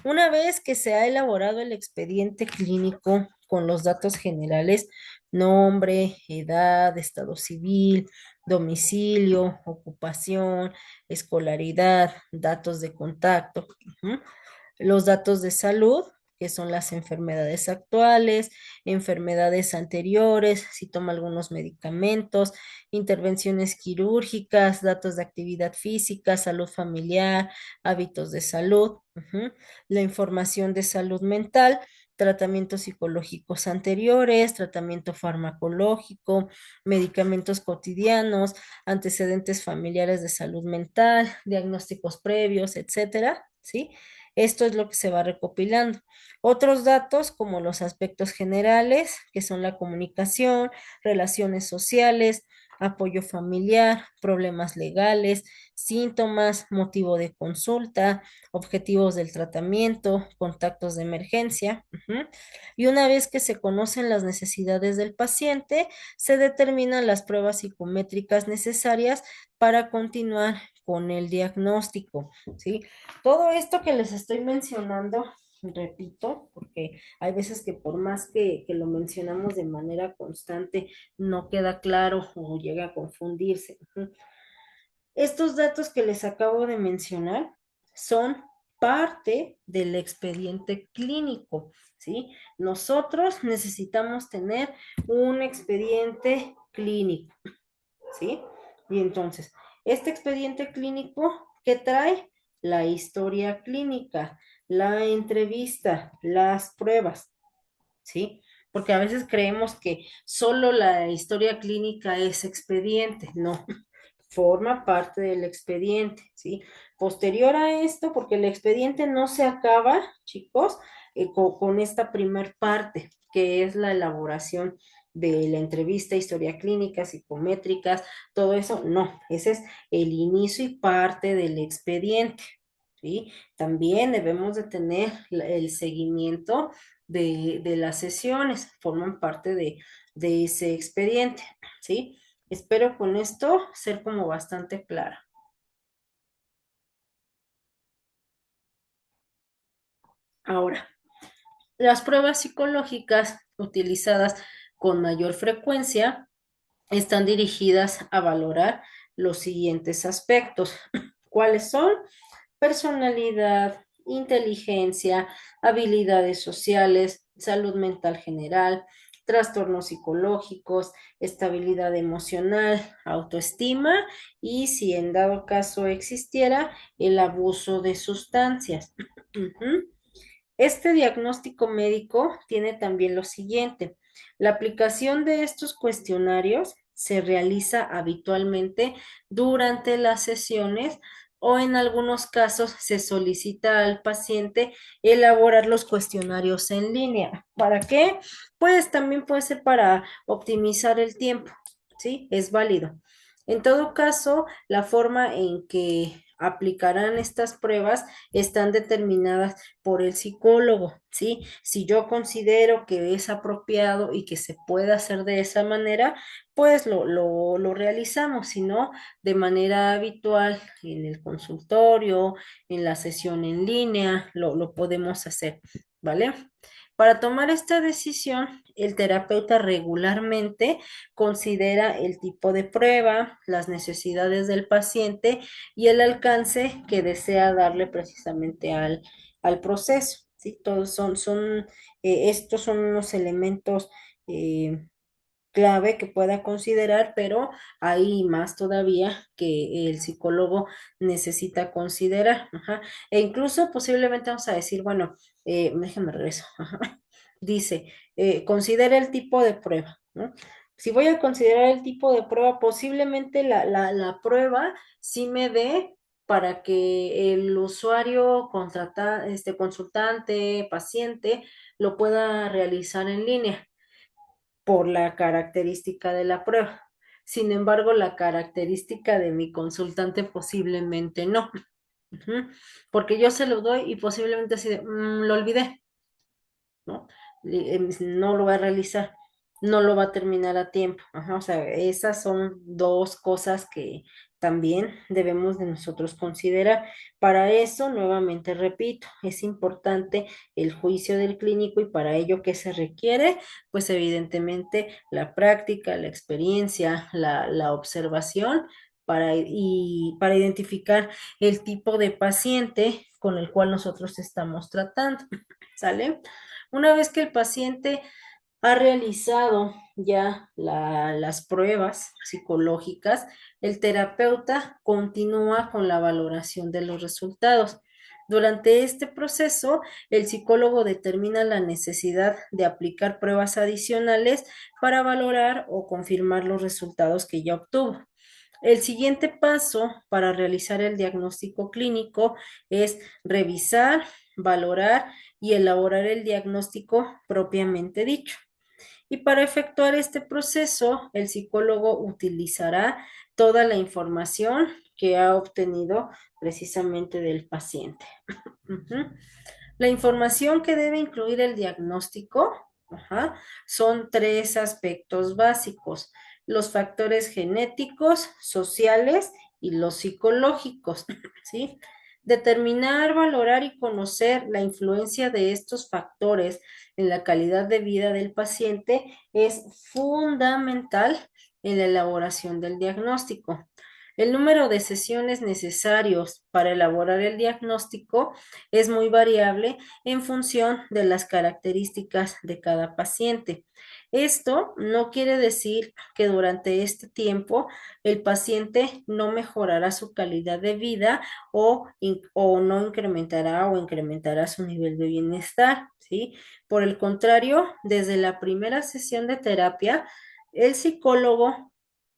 Speaker 1: Una vez que se ha elaborado el expediente clínico con los datos generales, nombre, edad, estado civil, domicilio, ocupación, escolaridad, datos de contacto, los datos de salud, que son las enfermedades actuales, enfermedades anteriores, si toma algunos medicamentos, intervenciones quirúrgicas, datos de actividad física, salud familiar, hábitos de salud, la información de salud mental, tratamientos psicológicos anteriores, tratamiento farmacológico, medicamentos cotidianos, antecedentes familiares de salud mental, diagnósticos previos, etcétera, ¿sí? Esto es lo que se va recopilando. Otros datos como los aspectos generales, que son la comunicación, relaciones sociales, apoyo familiar, problemas legales, síntomas, motivo de consulta, objetivos del tratamiento, contactos de emergencia. Y una vez que se conocen las necesidades del paciente, se determinan las pruebas psicométricas necesarias para continuar con el diagnóstico, ¿sí? Todo esto que les estoy mencionando, repito, porque hay veces que por más que lo mencionamos de manera constante, no queda claro o llega a confundirse. Estos datos que les acabo de mencionar son parte del expediente clínico, ¿sí? Nosotros necesitamos tener un expediente clínico, ¿sí? Y entonces, este expediente clínico, ¿qué trae? La historia clínica, la entrevista, las pruebas, ¿sí? Porque a veces creemos que solo la historia clínica es expediente, no, forma parte del expediente, ¿sí? Posterior a esto, porque el expediente no se acaba, chicos, con esta primer parte, que es la elaboración de la entrevista, historia clínica, psicométricas, todo eso, no, ese es el inicio y parte del expediente, ¿sí? También debemos de tener el seguimiento de las sesiones, forman parte de ese expediente, ¿sí? Espero con esto ser como bastante clara. Ahora, las pruebas psicológicas utilizadas con mayor frecuencia están dirigidas a valorar los siguientes aspectos. ¿Cuáles son? Personalidad, inteligencia, habilidades sociales, salud mental general, trastornos psicológicos, estabilidad emocional, autoestima y si en dado caso existiera el abuso de sustancias. Este diagnóstico médico tiene también lo siguiente. La aplicación de estos cuestionarios se realiza habitualmente durante las sesiones o en algunos casos se solicita al paciente elaborar los cuestionarios en línea. ¿Para qué? Pues también puede ser para optimizar el tiempo, ¿sí? Es válido. En todo caso, la forma en que aplicarán estas pruebas están determinadas por el psicólogo, ¿sí? Si yo considero que es apropiado y que se puede hacer de esa manera, pues lo realizamos, si no, de manera habitual en el consultorio, en la sesión en línea, lo podemos hacer, ¿vale? Para tomar esta decisión, el terapeuta regularmente considera el tipo de prueba, las necesidades del paciente y el alcance que desea darle precisamente al proceso. ¿Sí? Todos estos son unos elementos clave que pueda considerar, pero hay más todavía que el psicólogo necesita considerar. Ajá. E incluso posiblemente vamos a decir, bueno, déjame regreso. Ajá. Dice, considera el tipo de prueba, ¿no? Si voy a considerar el tipo de prueba, posiblemente la prueba sí me dé para que el usuario consultante, paciente, lo pueda realizar en línea por la característica de la prueba. Sin embargo, la característica de mi consultante posiblemente no. Ujú. Porque yo se lo doy y posiblemente así de, lo olvidé, ¿no? No lo va a realizar, no lo va a terminar a tiempo. Ajá, o sea, esas son dos cosas que también debemos de nosotros considerar. Para eso, nuevamente repito, es importante el juicio del clínico y para ello, ¿qué se requiere? Pues evidentemente la práctica, la experiencia, la observación para identificar el tipo de paciente con el cual nosotros estamos tratando. ¿Sale? Una vez que el paciente ha realizado ya las pruebas psicológicas, el terapeuta continúa con la valoración de los resultados. Durante este proceso, el psicólogo determina la necesidad de aplicar pruebas adicionales para valorar o confirmar los resultados que ya obtuvo. El siguiente paso para realizar el diagnóstico clínico es revisar, valorar y elaborar el diagnóstico propiamente dicho. Y para efectuar este proceso, el psicólogo utilizará toda la información que ha obtenido precisamente del paciente. Ujú. La información que debe incluir el diagnóstico, ajá, son tres aspectos básicos: los factores genéticos, sociales y los psicológicos, ¿sí? Determinar, valorar y conocer la influencia de estos factores en la calidad de vida del paciente es fundamental en la elaboración del diagnóstico. El número de sesiones necesarios para elaborar el diagnóstico es muy variable en función de las características de cada paciente. Esto no quiere decir que durante este tiempo el paciente no mejorará su calidad de vida o no incrementará o incrementará su nivel de bienestar, ¿sí? Por el contrario, desde la primera sesión de terapia, el psicólogo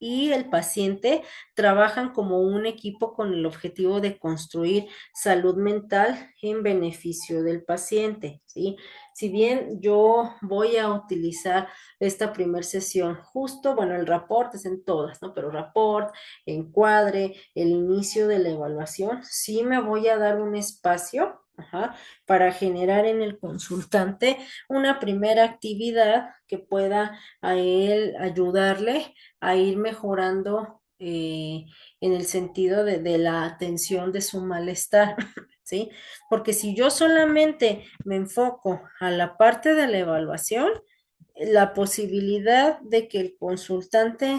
Speaker 1: y el paciente trabajan como un equipo con el objetivo de construir salud mental en beneficio del paciente, ¿sí? Si bien yo voy a utilizar esta primera sesión, justo, bueno, el rapport es en todas, ¿no? Pero rapport, encuadre, el inicio de la evaluación, sí me voy a dar un espacio, ajá, para generar en el consultante una primera actividad que pueda a él ayudarle a ir mejorando en el sentido de la atención de su malestar, ¿sí? Porque si yo solamente me enfoco a la parte de la evaluación, la posibilidad de que el consultante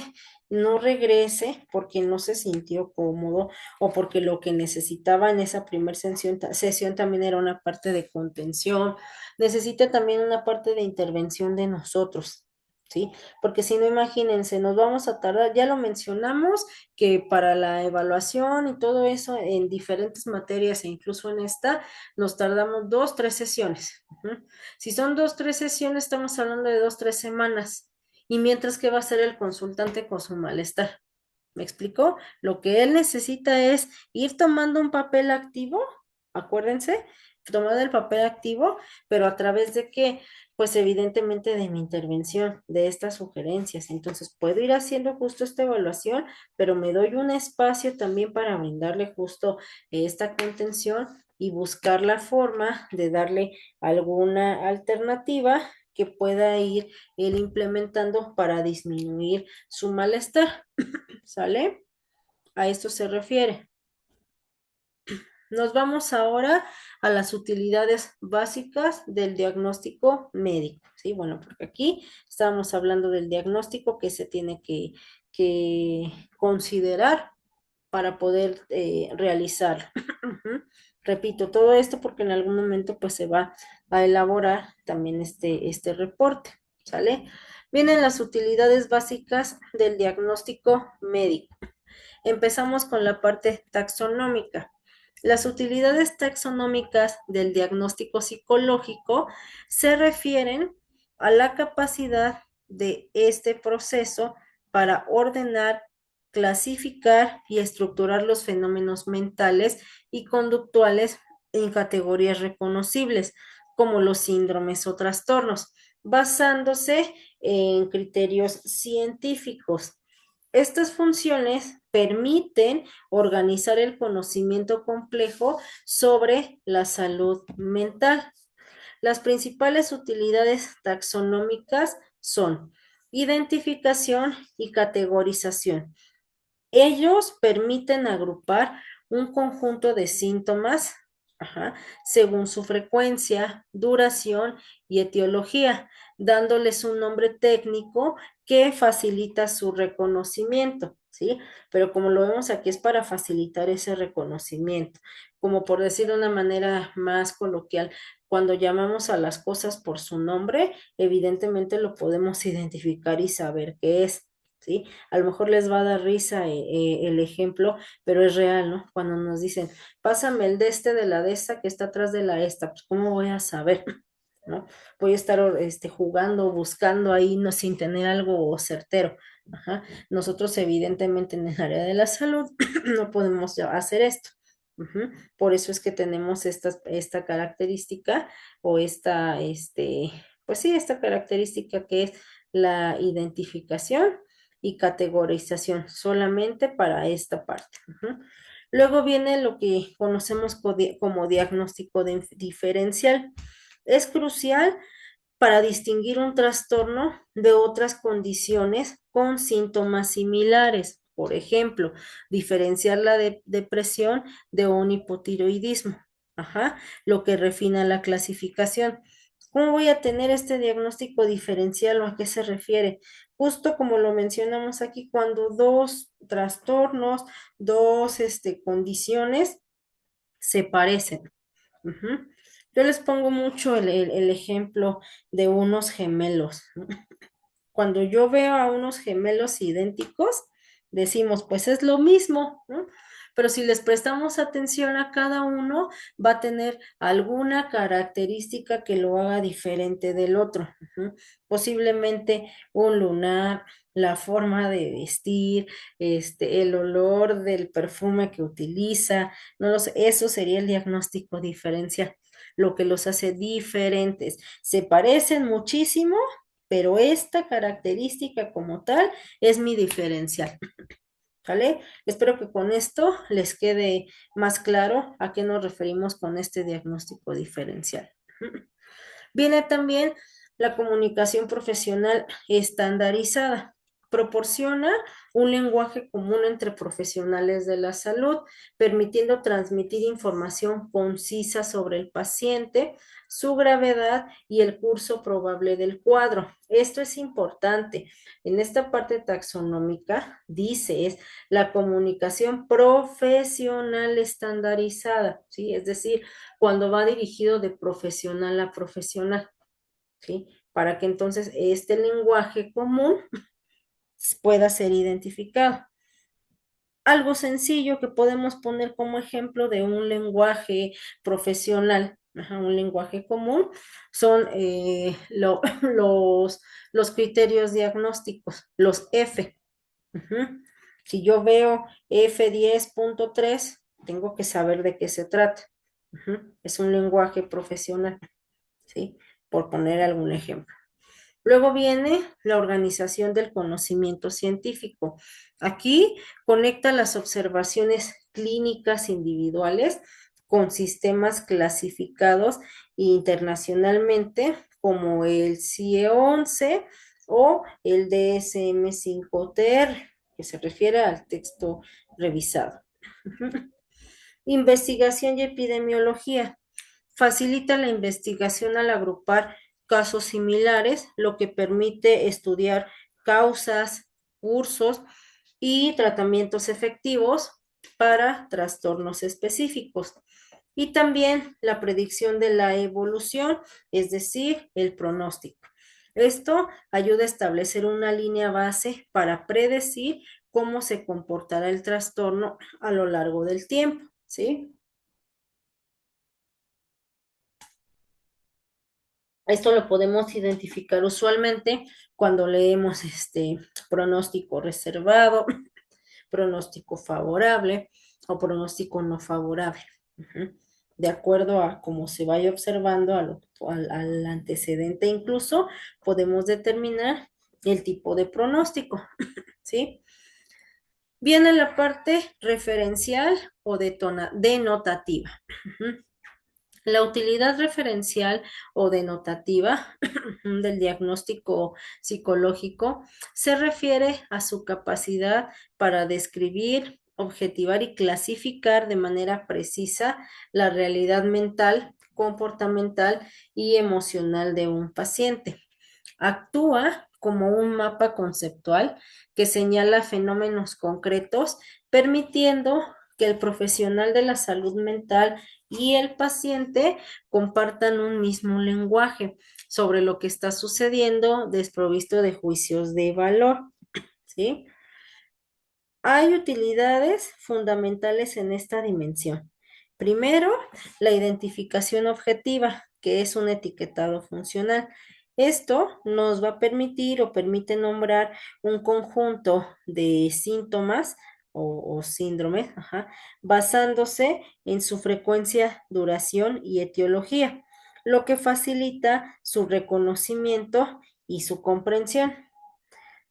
Speaker 1: no regrese porque no se sintió cómodo o porque lo que necesitaba en esa primera sesión también era una parte de contención, necesita también una parte de intervención de nosotros, ¿sí? Porque si no, imagínense, nos vamos a tardar, ya lo mencionamos, que para la evaluación y todo eso en diferentes materias e incluso en esta, nos tardamos 2, 3 sesiones. Si son 2, 3 sesiones, estamos hablando de 2, 3 semanas. Y mientras que va a hacer el consultante con su malestar. ¿Me explicó? Lo que él necesita es ir tomando un papel activo, acuérdense, tomando el papel activo, pero a través de qué, pues evidentemente de mi intervención, de estas sugerencias. Entonces puedo ir haciendo justo esta evaluación, pero me doy un espacio también para brindarle justo esta contención y buscar la forma de darle alguna alternativa que pueda ir él implementando para disminuir su malestar. ¿Sale? A esto se refiere. Nos vamos ahora a las utilidades básicas del diagnóstico médico, ¿sí? Bueno, porque aquí estábamos hablando del diagnóstico que se tiene que considerar para poder realizar. Repito, todo esto porque en algún momento pues se va a elaborar también este reporte, ¿sale? Vienen las utilidades básicas del diagnóstico médico. Empezamos con la parte taxonómica. Las utilidades taxonómicas del diagnóstico psicológico se refieren a la capacidad de este proceso para ordenar, clasificar y estructurar los fenómenos mentales y conductuales en categorías reconocibles, como los síndromes o trastornos, basándose en criterios científicos. Estas funciones permiten organizar el conocimiento complejo sobre la salud mental. Las principales utilidades taxonómicas son identificación y categorización. Ellos permiten agrupar un conjunto de síntomas, ajá, según su frecuencia, duración y etiología, dándoles un nombre técnico que facilita su reconocimiento, ¿sí? Pero como lo vemos aquí es para facilitar ese reconocimiento, como por decir de una manera más coloquial, cuando llamamos a las cosas por su nombre, evidentemente lo podemos identificar y saber qué es, ¿sí? A lo mejor les va a dar risa el ejemplo, pero es real, ¿no? Cuando nos dicen, pásame el de este de la de esta que está atrás de la esta, pues ¿cómo voy a saber? ¿No? Voy a estar jugando, buscando ahí, no, sin tener algo certero. Ajá. Nosotros, evidentemente, en el área de la salud no podemos hacer esto. Ujú. Por eso es que tenemos esta característica o pues sí, esta característica que es la identificación y categorización solamente para esta parte. Ujú. Luego viene lo que conocemos como diagnóstico diferencial. Es crucial para distinguir un trastorno de otras condiciones con síntomas similares. Por ejemplo, diferenciar la depresión de un hipotiroidismo. Ajá, lo que refina la clasificación. ¿Cómo voy a tener este diagnóstico diferencial o a qué se refiere? Justo como lo mencionamos aquí, cuando dos trastornos, dos condiciones se parecen. Ujú. Yo les pongo mucho el ejemplo de unos gemelos, ¿no? Cuando yo veo a unos gemelos idénticos, decimos, pues es lo mismo, ¿no? pero si les prestamos atención a cada uno, va a tener alguna característica que lo haga diferente del otro. Ujú. Posiblemente un lunar, la forma de vestir, el olor del perfume que utiliza, no lo sé, eso sería el diagnóstico diferencial, lo que los hace diferentes. Se parecen muchísimo, pero esta característica como tal es mi diferencial. ¿Vale? Espero que con esto les quede más claro a qué nos referimos con este diagnóstico diferencial. Viene también la comunicación profesional estandarizada. Proporciona un lenguaje común entre profesionales de la salud, permitiendo transmitir información concisa sobre el paciente, su gravedad y el curso probable del cuadro. Esto es importante. En esta parte taxonómica dice es la comunicación profesional estandarizada, ¿sí? Es decir, cuando va dirigido de profesional a profesional, ¿sí? Para que entonces este lenguaje común pueda ser identificado. Algo sencillo que podemos poner como ejemplo de un lenguaje profesional, ajá, un lenguaje común, son los criterios diagnósticos, los F. Ujú. Si yo veo F10.3, tengo que saber de qué se trata. Ujú. Es un lenguaje profesional, ¿sí? Por poner algún ejemplo. Luego viene la organización del conocimiento científico. Aquí conecta las observaciones clínicas individuales con sistemas clasificados internacionalmente como el CIE-11 o el DSM-5TR, que se refiere al texto revisado. Investigación y epidemiología. Facilita la investigación al agrupar casos similares, lo que permite estudiar causas, cursos y tratamientos efectivos para trastornos específicos. Y también la predicción de la evolución, es decir, el pronóstico. Esto ayuda a establecer una línea base para predecir cómo se comportará el trastorno a lo largo del tiempo, ¿sí? Esto lo podemos identificar usualmente cuando leemos pronóstico reservado, pronóstico favorable o pronóstico no favorable. Ujú. De acuerdo a cómo se vaya observando al antecedente, incluso podemos determinar el tipo de pronóstico, ¿sí? Viene la parte referencial o denotativa. Ujú. La utilidad referencial o denotativa del diagnóstico psicológico se refiere a su capacidad para describir, objetivar y clasificar de manera precisa la realidad mental, comportamental y emocional de un paciente. Actúa como un mapa conceptual que señala fenómenos concretos, permitiendo que el profesional de la salud mental y el paciente compartan un mismo lenguaje sobre lo que está sucediendo desprovisto de juicios de valor, ¿sí? Hay utilidades fundamentales en esta dimensión. Primero, la identificación objetiva, que es un etiquetado funcional. Esto nos va a permitir o permite nombrar un conjunto de síntomas o síndromes, ajá, basándose en su frecuencia, duración y etiología, lo que facilita su reconocimiento y su comprensión.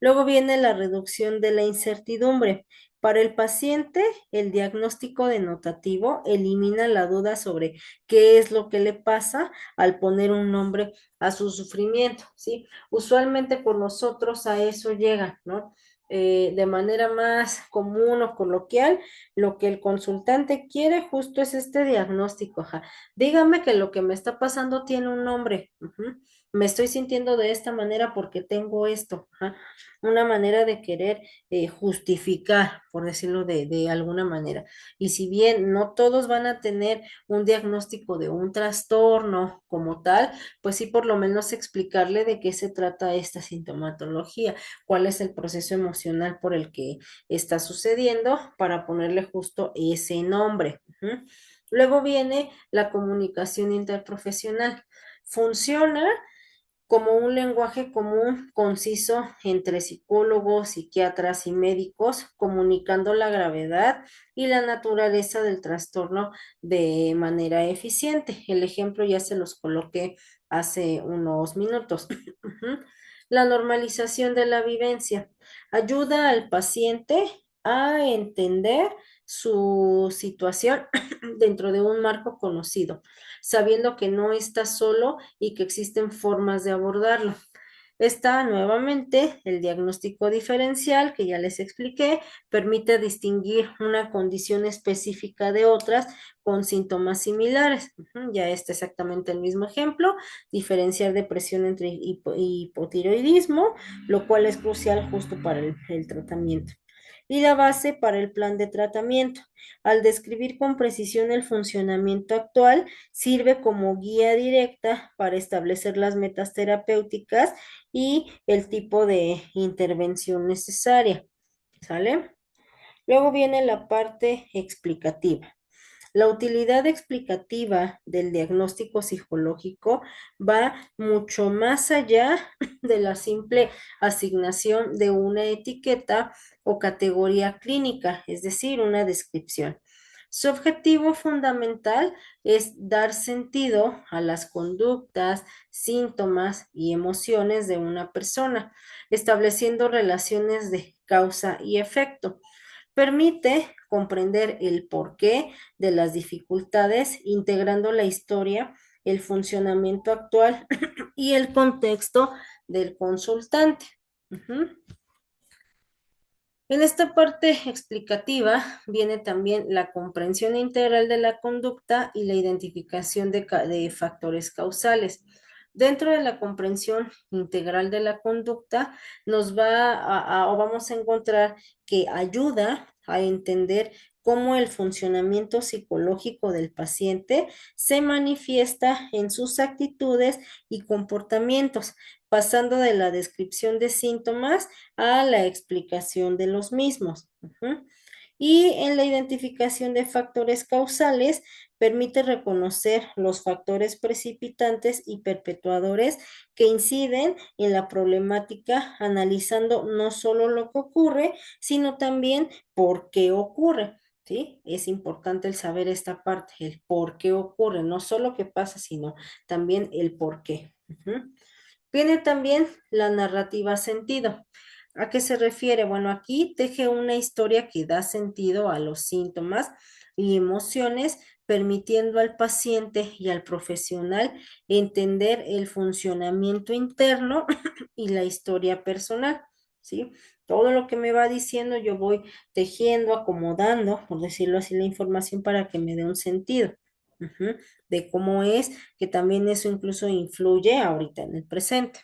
Speaker 1: Luego viene la reducción de la incertidumbre. Para el paciente, el diagnóstico denotativo elimina la duda sobre qué es lo que le pasa al poner un nombre a su sufrimiento, ¿sí? Usualmente con nosotros a eso llega, ¿no? De manera más común o coloquial, lo que el consultante quiere justo es este diagnóstico. Ajá. Dígame que lo que me está pasando tiene un nombre. Ujú. me estoy sintiendo de esta manera porque tengo esto, ajá. Una manera de querer justificar, por decirlo de alguna manera. Y si bien no todos van a tener un diagnóstico de un trastorno como tal, pues sí por lo menos explicarle de qué se trata esta sintomatología, cuál es el proceso emocional por el que está sucediendo para ponerle justo ese nombre. Ujú. Luego viene la comunicación interprofesional. Funciona como un lenguaje común, conciso entre psicólogos, psiquiatras y médicos, comunicando la gravedad y la naturaleza del trastorno de manera eficiente. El ejemplo ya se los coloqué hace unos minutos. La normalización de la vivencia ayuda al paciente a entender su situación dentro de un marco conocido, sabiendo que no está solo y que existen formas de abordarlo. Está nuevamente el diagnóstico diferencial, que ya les expliqué, permite distinguir una condición específica de otras con síntomas similares. Ya está exactamente el mismo ejemplo, diferenciar depresión entre hipotiroidismo, lo cual es crucial justo para el tratamiento. Y la base para el plan de tratamiento. Al describir con precisión el funcionamiento actual, sirve como guía directa para establecer las metas terapéuticas y el tipo de intervención necesaria. ¿Sale? Luego viene la parte explicativa. La utilidad explicativa del diagnóstico psicológico va mucho más allá de la simple asignación de una etiqueta o categoría clínica, es decir, una descripción. Su objetivo fundamental es dar sentido a las conductas, síntomas y emociones de una persona, estableciendo relaciones de causa y efecto. Permite comprender el porqué de las dificultades, integrando la historia, el funcionamiento actual y el contexto del consultante. Ujú. En esta parte explicativa viene también la comprensión integral de la conducta y la identificación de factores causales. Dentro de la comprensión integral de la conducta, nos va o vamos a encontrar que ayuda a entender cómo el funcionamiento psicológico del paciente se manifiesta en sus actitudes y comportamientos, pasando de la descripción de síntomas a la explicación de los mismos. Y en la identificación de factores causales permite reconocer los factores precipitantes y perpetuadores que inciden en la problemática, analizando no solo lo que ocurre, sino también por qué ocurre. ¿Sí? Es importante el saber esta parte, el por qué ocurre, no solo qué pasa, sino también el por qué. Viene también la narrativa sentido. ¿A qué se refiere? Bueno, aquí teje una historia que da sentido a los síntomas y emociones, permitiendo al paciente y al profesional entender el funcionamiento interno y la historia personal, ¿sí? Todo lo que me va diciendo yo voy tejiendo, acomodando, por decirlo así, la información para que me dé un sentido. De cómo es, que también eso incluso influye ahorita en el presente.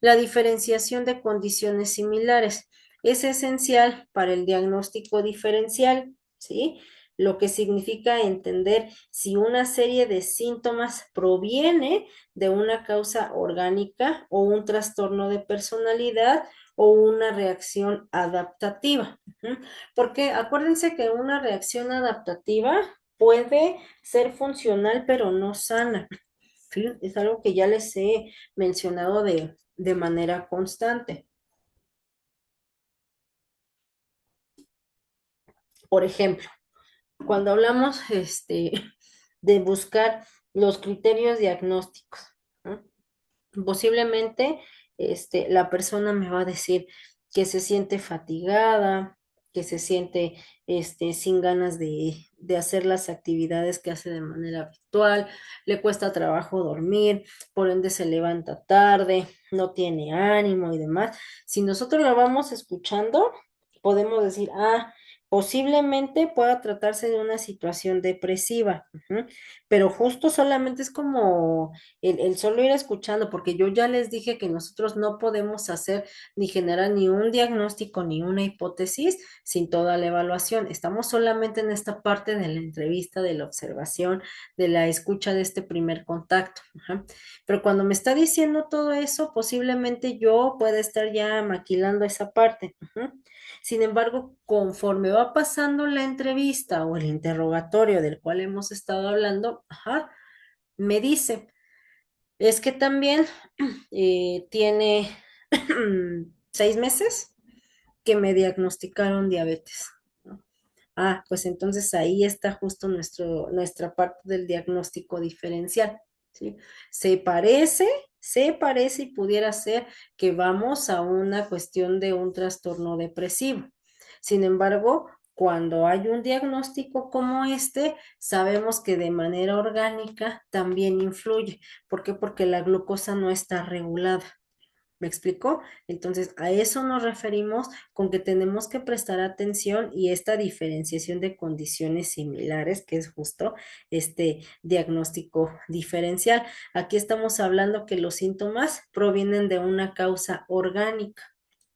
Speaker 1: La diferenciación de condiciones similares es esencial para el diagnóstico diferencial, ¿sí? Lo que significa entender si una serie de síntomas proviene de una causa orgánica o un trastorno de personalidad o una reacción adaptativa. Porque acuérdense que una reacción adaptativa puede ser funcional, pero no sana. ¿Sí? Es algo que ya les he mencionado de manera constante. Por ejemplo, cuando hablamos de buscar los criterios diagnósticos, ¿no? Posiblemente la persona me va a decir que se siente fatigada, que se siente sin ganas de hacer las actividades que hace de manera habitual, le cuesta trabajo dormir, por ende se levanta tarde, no tiene ánimo y demás. Si nosotros lo vamos escuchando, podemos decir, ah, Posiblemente pueda tratarse de una situación depresiva, ujú, pero justo solamente es como el solo ir escuchando, porque yo ya les dije que nosotros no podemos hacer ni generar ni un diagnóstico ni una hipótesis sin toda la evaluación. Estamos solamente en esta parte de la entrevista, de la observación, de la escucha de este primer contacto. Ajá. Pero cuando me está diciendo todo eso, posiblemente yo pueda estar ya maquilando esa parte. Ujú. Sin embargo, conforme va pasando la entrevista o el interrogatorio del cual hemos estado hablando, ajá, me dice, es que también tiene 6 meses que me diagnosticaron diabetes, ¿no? Ah, pues entonces ahí está justo nuestra parte del diagnóstico diferencial, ¿sí? Se parece, se parece y pudiera ser que vamos a una cuestión de un trastorno depresivo. Sin embargo, cuando hay un diagnóstico como este, sabemos que de manera orgánica también influye. ¿Por qué? Porque la glucosa no está regulada. ¿Me explicó? Entonces, a eso nos referimos con que tenemos que prestar atención y esta diferenciación de condiciones similares, que es justo este diagnóstico diferencial. Aquí estamos hablando que los síntomas provienen de una causa orgánica.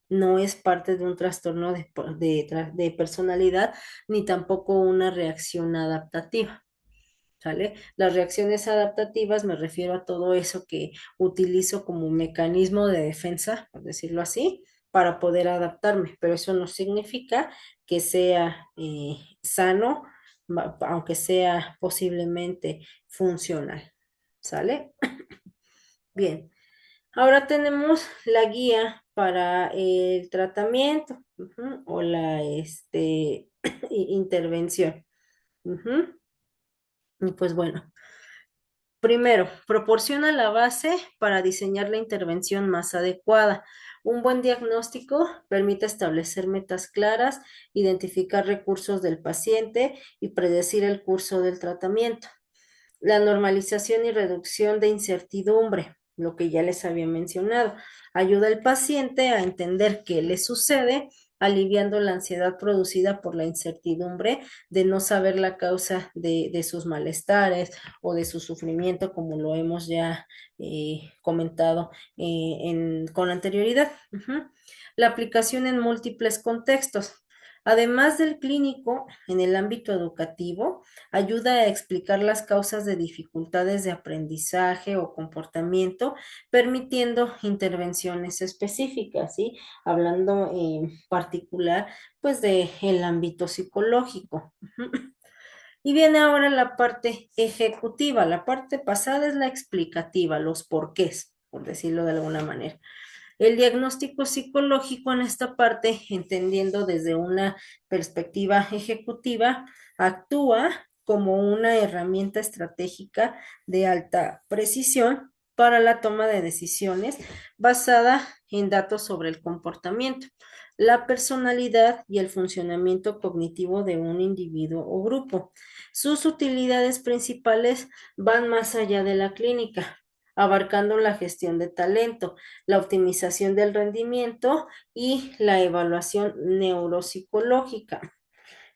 Speaker 1: No es parte de un trastorno de personalidad ni tampoco una reacción adaptativa. ¿Sale? Las reacciones adaptativas me refiero a todo eso que utilizo como mecanismo de defensa, por decirlo así, para poder adaptarme, pero eso no significa que sea sano, aunque sea posiblemente funcional. ¿Sale? Bien, ahora tenemos la guía para el tratamiento, ujú, o la intervención. Ujú. Y pues bueno. Primero, proporciona la base para diseñar la intervención más adecuada. Un buen diagnóstico permite establecer metas claras, identificar recursos del paciente y predecir el curso del tratamiento. La normalización y reducción de incertidumbre, lo que ya les había mencionado, ayuda al paciente a entender qué le sucede, aliviando la ansiedad producida por la incertidumbre de no saber la causa de sus malestares o de su sufrimiento, como lo hemos ya comentado con anterioridad. Ujú. La aplicación en múltiples contextos. Además del clínico, en el ámbito educativo, ayuda a explicar las causas de dificultades de aprendizaje o comportamiento, permitiendo intervenciones específicas, ¿sí? Hablando en particular, pues, de el ámbito psicológico. Y viene ahora la parte ejecutiva. La parte pasada es la explicativa, los porqués, por decirlo de alguna manera. El diagnóstico psicológico en esta parte, entendiendo desde una perspectiva ejecutiva, actúa como una herramienta estratégica de alta precisión para la toma de decisiones basada en datos sobre el comportamiento, la personalidad y el funcionamiento cognitivo de un individuo o grupo. Sus utilidades principales van más allá de la clínica, abarcando la gestión de talento, la optimización del rendimiento y la evaluación neuropsicológica.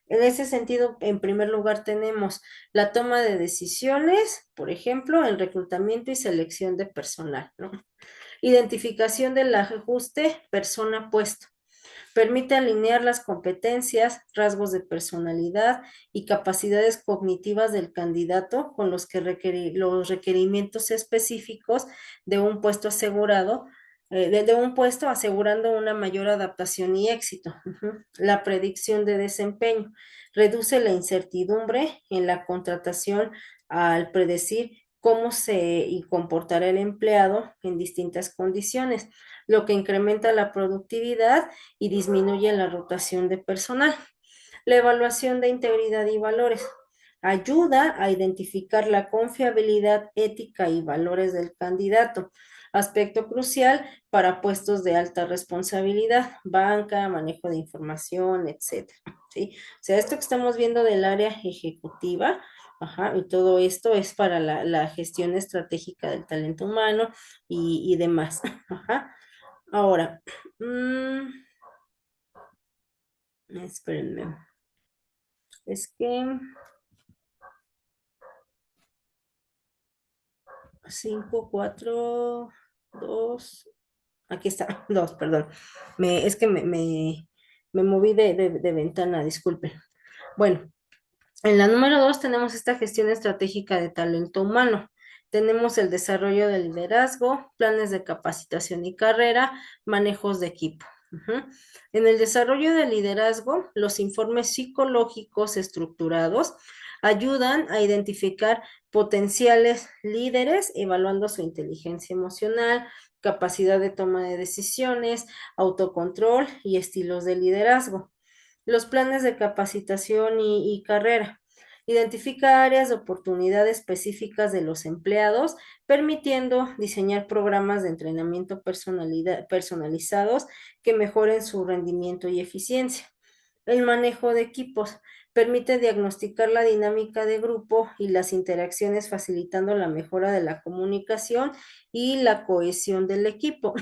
Speaker 1: En ese sentido, en primer lugar, tenemos la toma de decisiones, por ejemplo, el reclutamiento y selección de personal, ¿no? Identificación del ajuste persona-puesto. Permite alinear las competencias, rasgos de personalidad y capacidades cognitivas del candidato con los requerimientos específicos de un puesto asegurado, de un puesto asegurando una mayor adaptación y éxito. Ujú. La predicción de desempeño reduce la incertidumbre en la contratación al predecir cómo se y comportará el empleado en distintas condiciones, lo que incrementa la productividad y disminuye la rotación de personal. La evaluación de integridad y valores ayuda a identificar la confiabilidad ética y valores del candidato, aspecto crucial para puestos de alta responsabilidad, banca, manejo de información, etcétera. ¿Sí? O sea, esto que estamos viendo del área ejecutiva, ajá, y todo esto es para la gestión estratégica del talento humano y demás. Ajá. Ahora, espérenme. Es que 5, 4, 2, aquí está, 2, perdón. Es que me moví de ventana, disculpe. Bueno, en la número 2 tenemos esta gestión estratégica de talento humano. Tenemos el desarrollo del liderazgo, planes de capacitación y carrera, manejos de equipo. Ujú. En el desarrollo del liderazgo, los informes psicológicos estructurados ayudan a identificar potenciales líderes, evaluando su inteligencia emocional, capacidad de toma de decisiones, autocontrol y estilos de liderazgo. Los planes de capacitación y carrera. Identifica áreas de oportunidad específicas de los empleados, permitiendo diseñar programas de entrenamiento personalizados que mejoren su rendimiento y eficiencia. El manejo de equipos permite diagnosticar la dinámica de grupo y las interacciones, facilitando la mejora de la comunicación y la cohesión del equipo.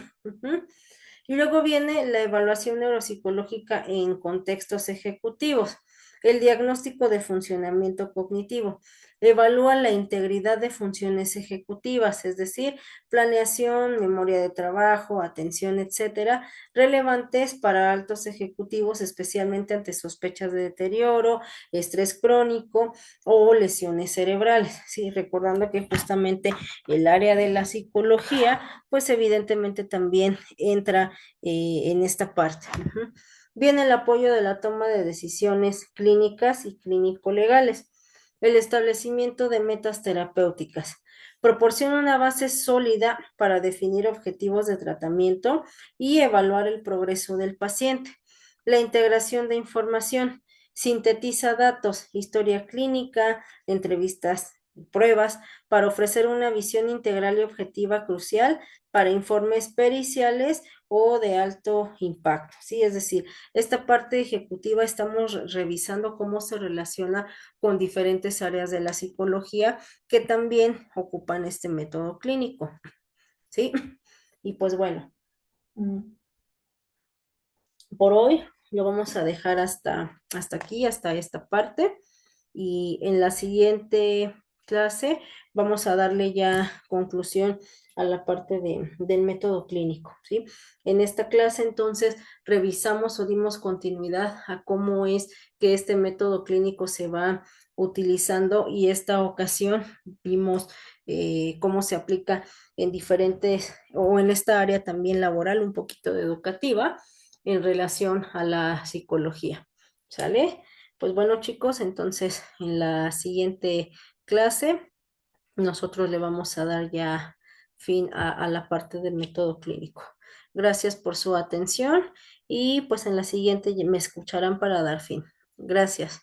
Speaker 1: Y luego viene la evaluación neuropsicológica en contextos ejecutivos, el diagnóstico de funcionamiento cognitivo. Evalúa la integridad de funciones ejecutivas, es decir, planeación, memoria de trabajo, atención, etcétera, relevantes para altos ejecutivos, especialmente ante sospechas de deterioro, estrés crónico o lesiones cerebrales. Sí, recordando que justamente el área de la psicología, pues evidentemente también entra en esta parte. Ujú. Viene el apoyo de la toma de decisiones clínicas y clínico-legales, el establecimiento de metas terapéuticas. Proporciona una base sólida para definir objetivos de tratamiento y evaluar el progreso del paciente. La integración de información sintetiza datos, historia clínica, entrevistas, pruebas, para ofrecer una visión integral y objetiva crucial para informes periciales o de alto impacto, ¿sí? Es decir, esta parte ejecutiva estamos revisando cómo se relaciona con diferentes áreas de la psicología que también ocupan este método clínico, ¿sí? Y pues bueno, por hoy lo vamos a dejar hasta aquí, hasta esta parte. Y en la siguiente clase vamos a darle ya conclusión a la parte del método clínico, ¿sí? En esta clase entonces revisamos o dimos continuidad a cómo es que este método clínico se va utilizando y esta ocasión vimos cómo se aplica en diferentes o en esta área también laboral, un poquito de educativa en relación a la psicología. ¿Sale? Pues bueno, chicos, entonces en la siguiente clase nosotros le vamos a dar ya fin a la parte del método clínico. Gracias por su atención y pues en la siguiente me escucharán para dar fin. Gracias.